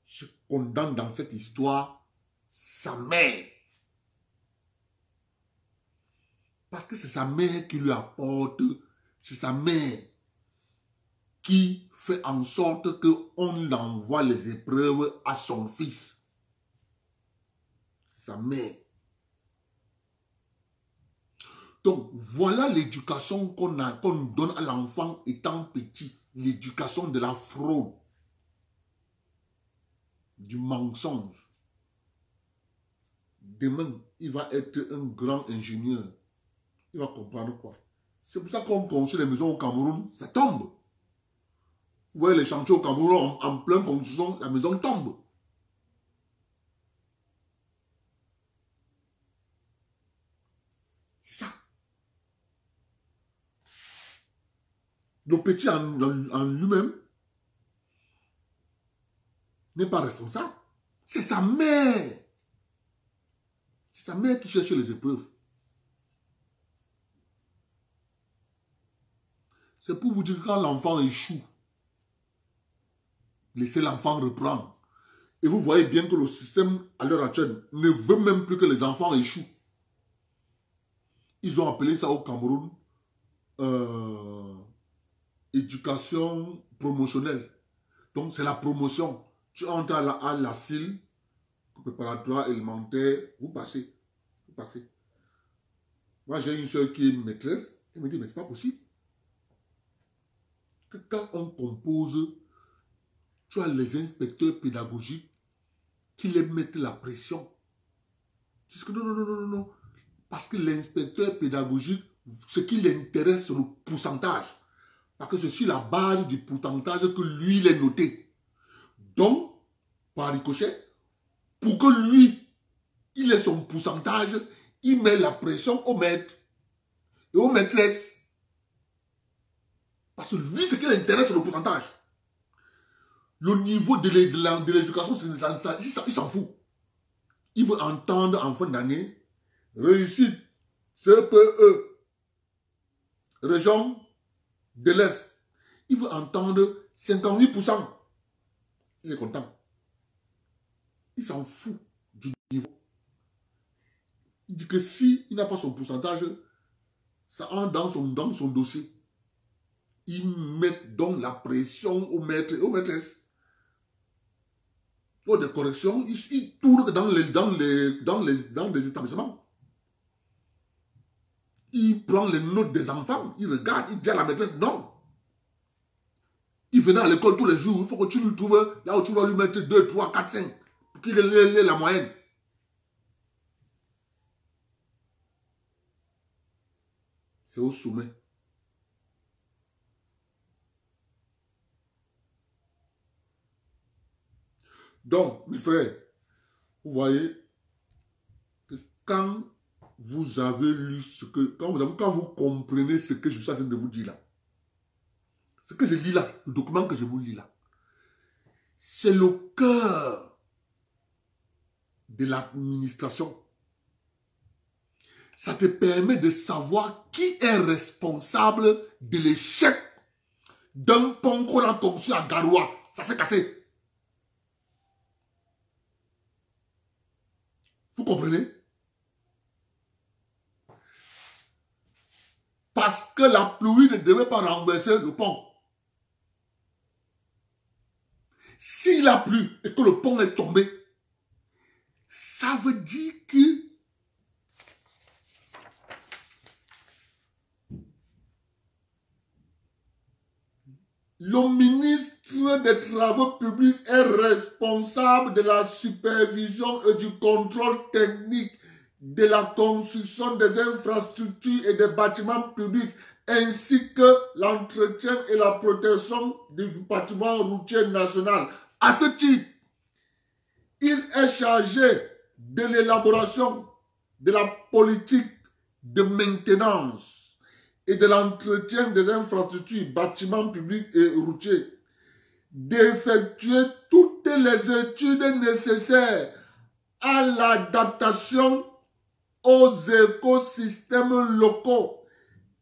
je condamne dans cette histoire sa mère. Parce que c'est sa mère qui lui apporte, c'est sa mère qui fait en sorte qu'on envoie les épreuves à son fils. C'est sa mère. Donc, voilà l'éducation qu'on donne à l'enfant étant petit. L'éducation de la fraude, du mensonge. Demain, il va être un grand ingénieur. Il va comprendre quoi? C'est pour ça qu'on construit les maisons au Cameroun, ça tombe. Vous voyez les chantiers au Cameroun en pleine construction, la maison tombe. C'est ça. Le petit en lui-même n'est pas responsable. C'est sa mère. C'est sa mère qui cherche les épreuves. C'est pour vous dire que quand l'enfant échoue, laissez l'enfant reprendre. Et vous voyez bien que le système, à l'heure actuelle, ne veut même plus que les enfants échouent. Ils ont appelé ça au Cameroun éducation promotionnelle. Donc, c'est la promotion. Tu entres à la CIL, préparatoire élémentaire, vous passez. Vous passez. Moi, j'ai une soeur qui est maîtresse. Elle me dit, mais c'est pas possible. Que quand on compose, tu as les inspecteurs pédagogiques qui les mettent la pression. Tu dis que non. Parce que l'inspecteur pédagogique, ce qui l'intéresse, c'est le pourcentage. Parce que c'est sur la base du pourcentage que lui, il est noté. Donc, par ricochet, pour que lui, il ait son pourcentage, il met la pression au maître et aux maîtresses. Parce que lui, ce qui l'intéresse, c'est le pourcentage. Le niveau de l'éducation, il s'en fout. Il veut entendre en fin d'année, réussite, CPE, région de l'Est. Il veut entendre 58%. Il est content. Il s'en fout du niveau. Il dit que s'il n'a pas son pourcentage, ça entre dans son dossier. Il met donc la pression aux maîtres et aux maîtresses. Pour des corrections, il tourne dans les établissements. Il prend les notes des enfants, il regarde, il dit à la maîtresse, non. Il venait à l'école tous les jours, il faut que tu lui trouves, là où tu vas lui mettre 2, 3, 4, 5, pour qu'il ait la moyenne. C'est au sommet. Donc, mes frères, vous voyez que quand vous avez lu ce que, quand vous comprenez ce que je suis en train de vous dire là, ce que je lis là, le document que je vous lis là, c'est le cœur de l'administration. Ça te permet de savoir qui est responsable de l'échec d'un pont qu'on a conçu à Garoua. Ça s'est cassé. Vous comprenez? parce que la pluie ne devait pas renverser le pont. S'il a plu et que le pont est tombé, ça veut dire que le ministre des Travaux publics est responsable de la supervision et du contrôle technique de la construction des infrastructures et des bâtiments publics, ainsi que l'entretien et la protection du bâtiment routier national. À ce titre, il est chargé de l'élaboration de la politique de maintenance et de l'entretien des infrastructures, bâtiments publics et routiers, d'effectuer toutes les études nécessaires à l'adaptation aux écosystèmes locaux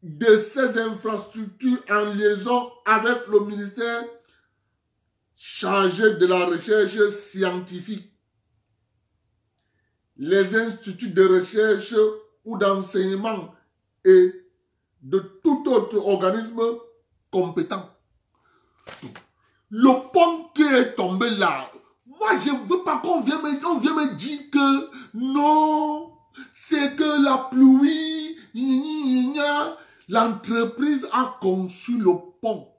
de ces infrastructures en liaison avec le ministère chargé de la recherche scientifique, les instituts de recherche ou d'enseignement et de tout autre organisme compétent. Le pont qui est tombé là, moi je ne veux pas qu'on vienne me dire que non, c'est que la pluie, l'entreprise a conçu le pont.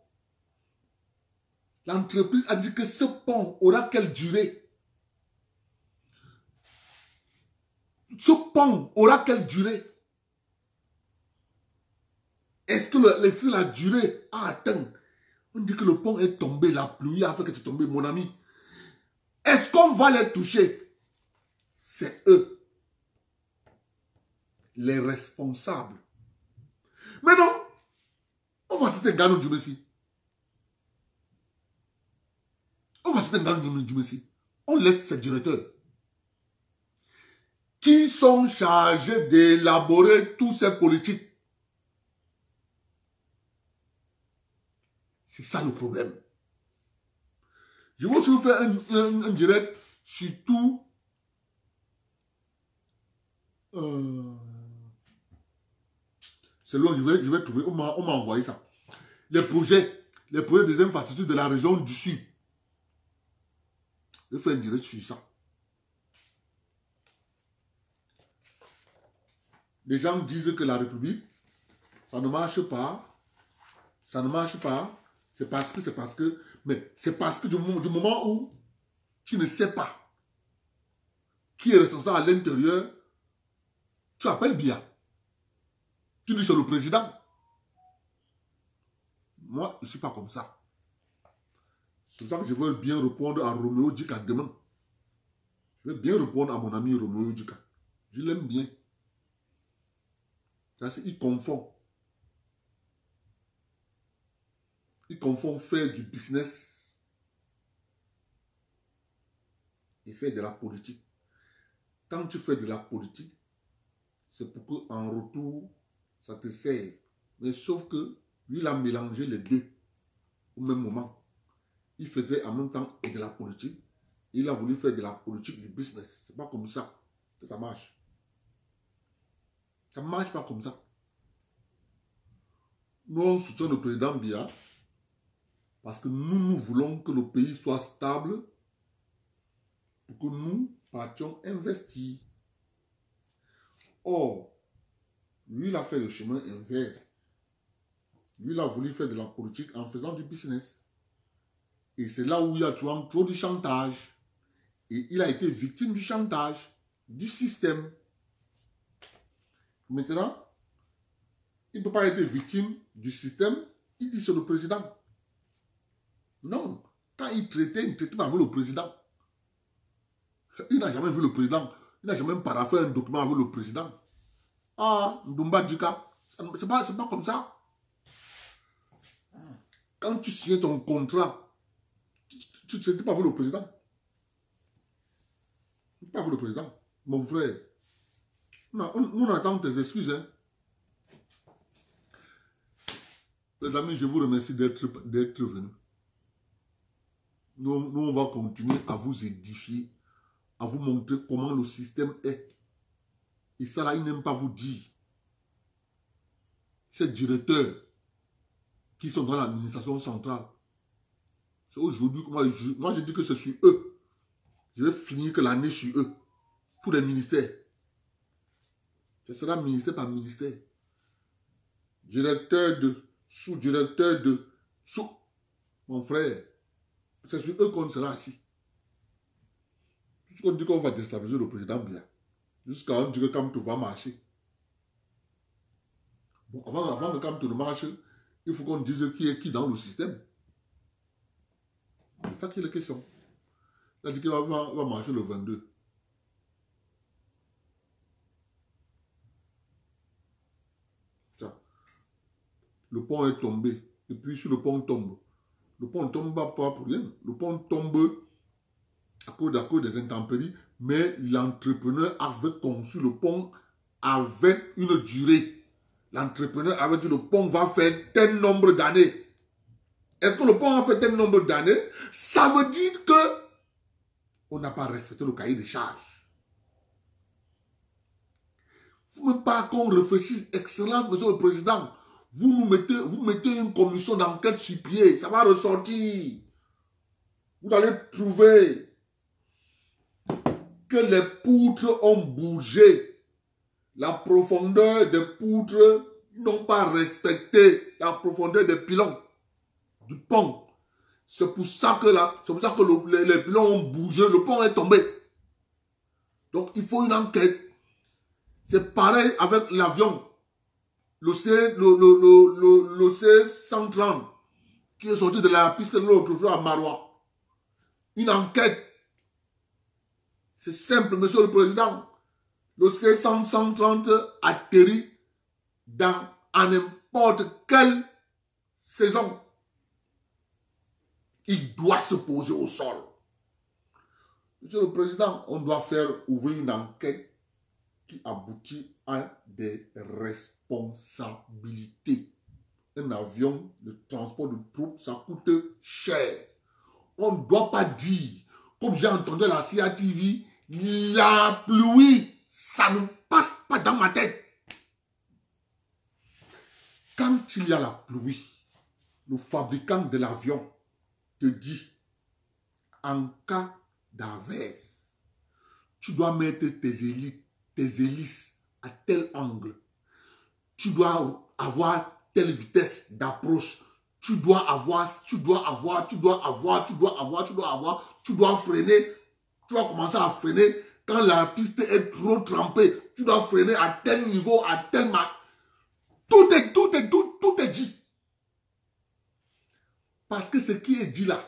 L'entreprise a dit que ce pont aura quelle durée? Ce pont aura quelle durée? Est-ce que la durée a atteint? On dit que le pont est tombé, la pluie a fait que c'est tombé, mon ami. Est-ce qu'on va les toucher? C'est eux, les responsables. Mais non, on va citer Nganou Djoumessi. On va citer Nganou Djoumessi. On laisse ces directeurs qui sont chargés d'élaborer tous ces politiques. C'est ça le problème. Je vais aussi vous faire un direct sur tout c'est long, je vais trouver, on m'a envoyé ça. Les projets des infrastructures de la région du Sud. Je vais faire un direct sur ça. Les gens disent que la République, ça ne marche pas. Ça ne marche pas. C'est parce que, mais c'est parce que du moment où tu ne sais pas qui est responsable à l'intérieur, tu appelles Biya. Tu dis c'est le président. Moi, je ne suis pas comme ça. C'est pour ça que je veux bien répondre à Roméo Djika demain. Je vais bien répondre à mon ami Roméo Djika. Je l'aime bien. Il confond. Il confond faire du business et faire de la politique. Quand tu fais de la politique, c'est pour qu'en retour, ça te serve. Mais sauf que lui, il a mélangé les deux au même moment. Il faisait en même temps de la politique. Il a voulu faire de la politique du business. C'est pas comme ça que ça marche. Ça ne marche pas comme ça. Nous, on soutient le président Biya parce que nous voulons que le pays soit stable pour que nous partions investir. Or, lui, il a fait le chemin inverse. Lui, il a voulu faire de la politique en faisant du business. Et c'est là où il y a trop de chantage. Et il a été victime du chantage, du système. Maintenant, il ne peut pas être victime du système. Il dit c'est le président. Non. Quand il traitait pas avec le président. Il n'a jamais vu le président. Il n'a jamais paraphé un document avec le président. Ah, Ndoumba Djika, c'est pas comme ça. Quand tu signes ton contrat, tu ne traites pas avec le président. Pas avec le président. Mon frère, nous on attend tes excuses. Hein. Les amis, je vous remercie d'être venus. Nous, on va continuer à vous édifier, à vous montrer comment le système est. Et ça là, il n'aime pas vous dire. ces directeurs qui sont dans l'administration centrale. C'est aujourd'hui que moi je dis que c'est sur eux. Je vais finir que l'année sur eux. Tous les ministères. Ce sera ministère par ministère. Directeur de, sous-directeur de, sous. Mon frère, c'est sur eux qu'on sera assis. Puisqu'on dit qu'on va déstabiliser le président bien. Jusqu'à on dit que Kamto va marcher. Bon, avant que Kamto ne marche, il faut qu'on dise qui est qui dans le système. C'est ça qui est la question. Il a dit qu'il va marcher le 22. Tiens. Le pont est tombé. Et puis si le pont tombe, le pont ne tombe pas pour rien. Le pont tombe à cause des intempéries, mais l'entrepreneur avait conçu le pont avec une durée. L'entrepreneur avait dit le pont va faire tel nombre d'années. Est-ce que le pont a fait tel nombre d'années? Ça veut dire que on n'a pas respecté le cahier des charges. Il ne faut même pas qu'on réfléchisse. Excellence, monsieur le Président. Vous mettez une commission d'enquête sur pied. Ça va ressortir. Vous allez trouver que les poutres ont bougé. La profondeur des poutres n'ont pas respecté la profondeur des pilons du pont. C'est pour ça que les pilons ont bougé, le pont est tombé. Donc il faut une enquête. C'est pareil avec l'avion. Le C-130 qui est sorti de la piste de l'autre jour à Maroua. Une enquête. C'est simple, monsieur le Président. Le C-130 atterrit à n'importe quelle saison. Il doit se poser au sol. Monsieur le Président, on doit faire ouvrir une enquête qui aboutit à des responsabilités. Un avion de transport de troupes, ça coûte cher. On ne doit pas dire, comme j'ai entendu à la CATV, la pluie, ça ne passe pas dans ma tête. Quand il y a la pluie, le fabricant de l'avion te dit, en cas d'averse, tu dois mettre tes hélices à tel angle. Tu dois avoir telle vitesse d'approche. Tu dois freiner. Tu vas commencer à freiner. Quand la piste est trop trempée, tu dois freiner à tel niveau, à tel marque. Tout est dit. Parce que ce qui est dit là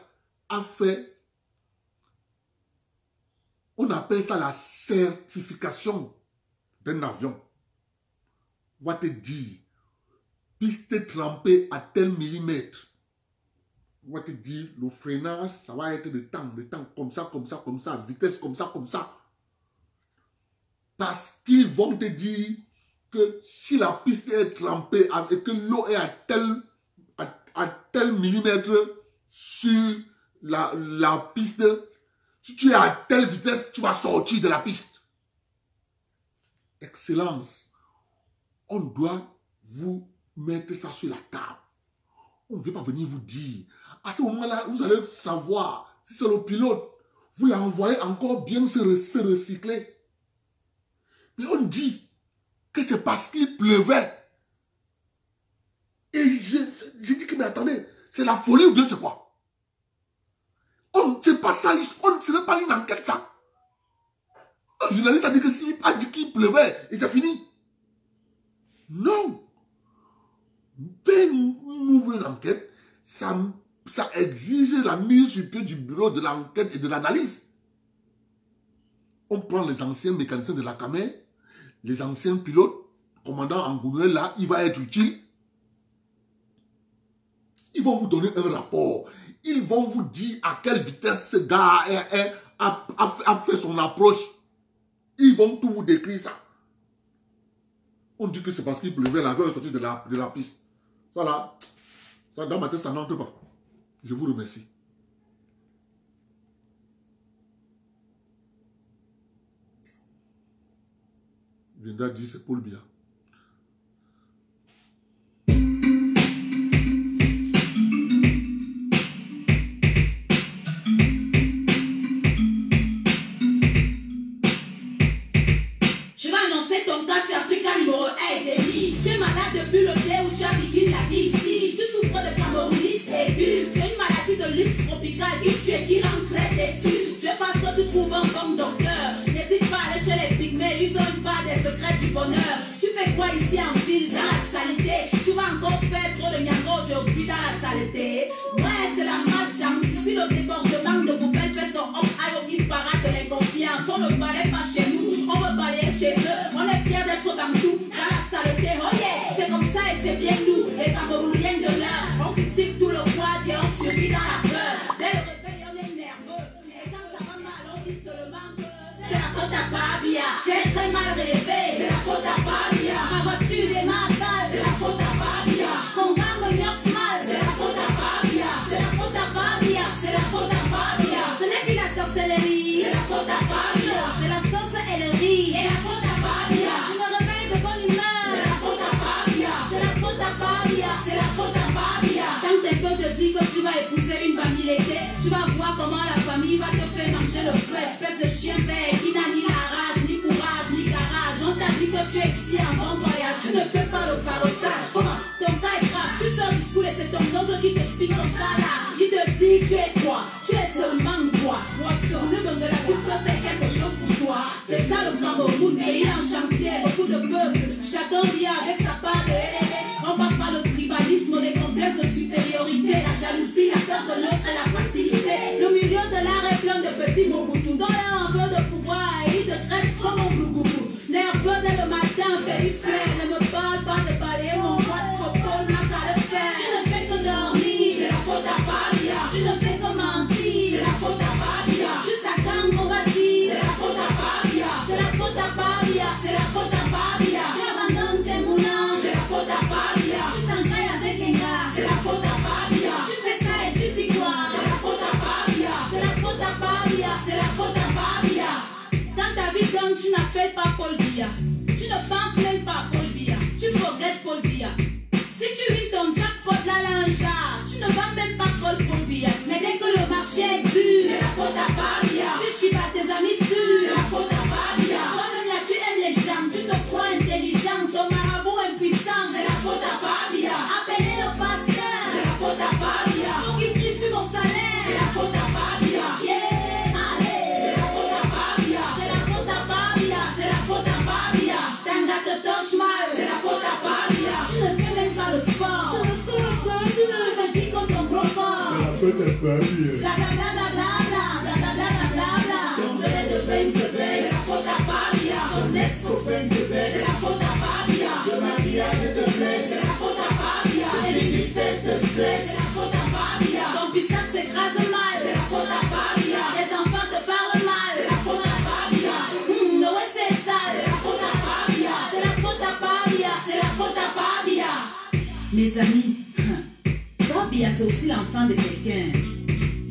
a fait, on appelle ça la certification d'un avion. On va te dire, piste trempée à tel millimètre. On va te dire, le freinage, ça va être de temps, comme ça, vitesse comme ça. Parce qu'ils vont te dire que si la piste est trempée et que l'eau est à tel millimètre sur la piste, si tu es à telle vitesse, tu vas sortir de la piste. Excellence, on doit vous mettre ça sur la table. On ne veut pas venir vous dire. À ce moment-là, vous allez savoir si c'est le pilote. Vous l'envoyez encore bien se recycler. Mais on dit que c'est parce qu'il pleuvait. Et j'ai dit que, mais attendez, c'est la folie ou bien c'est quoi? C'est pas ça, ce n'est pas une enquête ça. Un journaliste a dit que s'il a dit qu'il pleuvait, et c'est fini. Non. Faire une enquête, ça exige la mise sur pied du bureau de l'enquête et de l'analyse. On prend les anciens mécaniciens de la Camer, les anciens pilotes, commandant Angoulême là, il va être utile. Ils vont vous donner un rapport. Ils vont vous dire à quelle vitesse ce gars a fait son approche. Ils vont tout vous décrire ça. On dit que c'est parce qu'il pleuvait, l'avion est sorti de la piste. Ça là, ça dans ma tête, ça n'entre pas. Je vous remercie. Linda dit c'est Paul Biya. saleté. Ouais, c'est la malchance. Ici, le débordement de poubelle fait son homme aïe qui parade de l'inconfiance. On ne balaye pas chez nous, on veut balayer chez eux. On est fiers d'être dans tout, dans la saleté. Oh yeah, c'est comme ça et c'est bien nous, les Camerounais de l'heure. On critique tout le poids et on survit dans la peur. Dès le réveil, on est nerveux. Et quand ça va mal, on dit seulement que c'est la faute à Fabia. J'ai très mal rêvé, c'est la faute à Fabia. Ma voiture est matale, c'est la faute à Fabia. Mon gars me nioxe mal, c'est la faute à Fabia. C'est la faute à Fabia, c'est la faute à Fabia. Ce n'est plus la sorcellerie, c'est la faute à Fabia. C'est la sauce et le riz, et la faute à Fabia. Je me réveille de bonne humeur, c'est la faute à Fabia. C'est la faute à Fabia, c'est la faute à Fabia. Quand tes potes te disent que tu vas épouser une famille l'été, tu vas voir comment la famille va te faire manger le feu. Espèce de chien vert qui n'a ni la rage, ni courage, ni garage. On t'a dit que tu es ici en bon voyage, tu ne fais pas le farotage. Comment ton cas est grave, tu sors du school et c'est ton oncle qui t'explique comme ça là. Il te dit tu es quoi, tu es seulement quoi. Watson, le don de la piste fait quelque chose pour toi. C'est ça le Cameroun, pays en chantier, beaucoup de peuples. Chacun vient avec sa part de LLA. On passe par le tribalisme, les complexes de supériorité, la jalousie, la peur de l'autre et la facilité. Le milieu de l'art est plein de petits mobutus dont là un peu de pouvoir et ils te traitent comme un glougougou. Nerveux dès le matin, périphrère, ne me parle pas de balayer mon boîte, propos, n'a qu'à le faire. Tu ne fais que dormir, c'est la faute à Fabia. Tu ne fais que mentir, c'est la faute à Fabia. Jusqu'à quand on va dire, c'est la faute à Fabia. C'est la faute à Fabia, c'est la faute à Fabia. Tu abandonnes tes moulins, c'est la faute à Fabia. Tu t'enjailles avec les gars, c'est la faute à Fabia. Tu fais ça et tu dis quoi, c'est la faute à Fabia. C'est la faute à Fabia, c'est la faute à Fabia. Dans ta vie donc tu n'appelles pas Paul Biya. Tu ne penses même pas Paul Biya. Tu regrettes Paul Biya. Si tu vis ton jackpot là un jar, tu ne vas même pas Paul Biya. Mais dès que le marché est dur, c'est la faute à Fabia. Tu chies pas tes amis sûrs, c'est la faute à Fabia. Toi-même là tu aimes les gens, tu te crois intelligent, ton marabout impuissant, c'est la faute à Fabia. Appelez le pasteur, c'est la faute à Fabia. Faut qu'il crie sur mon salaire, c'est la faute à Fabia. Yeah, allez, c'est la faute à Fabia. C'est la faute à Fabia, c'est la faute à Fabia. Tanga te touche mal, c'est la faute à Fabia. Tu ne fais même pas le sport, c'est la faute à Fabia. Tu me dis comme ton gros corps, C'est la faute à Fabia. bla bla bla bla bla bla bla bla bla bla bla. Ton relais de veille se baisse, c'est la faute à Fabia. Ton ex-copain te C'est baisse. la faute à Fabia. Le mariage te blesse. C'est la faute à Fabia. Les petites fesses te C'est stressent. la faute à Fabia. Ton pistage s'écrase mal. C'est la faute à Fabia. Les enfants te parlent mal. C'est la faute à Fabia. Ouais, c'est ça. C'est la faute à Fabia. C'est la faute à Fabia. C'est la faute à Fabia. Mes amis, Fabia c'est aussi l'enfant de quelqu'un.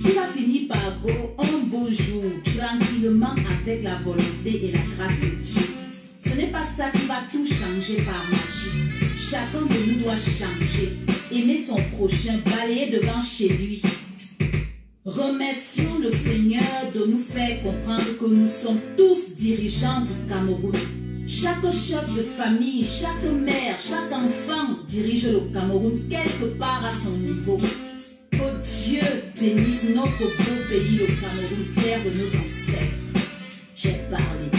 Il va finir par go un beau jour, tranquillement avec la volonté et la grâce de Dieu. Ce n'est pas ça qui va tout changer par magie. Chacun de nous doit changer, aimer son prochain, balayer devant chez lui. Remercions le Seigneur de nous faire comprendre que nous sommes tous dirigeants du Cameroun. Chaque chef de famille, chaque mère, chaque enfant dirige le Cameroun quelque part à son niveau. Que Dieu bénisse notre beau pays, le Cameroun, terre de nos ancêtres. J'ai parlé.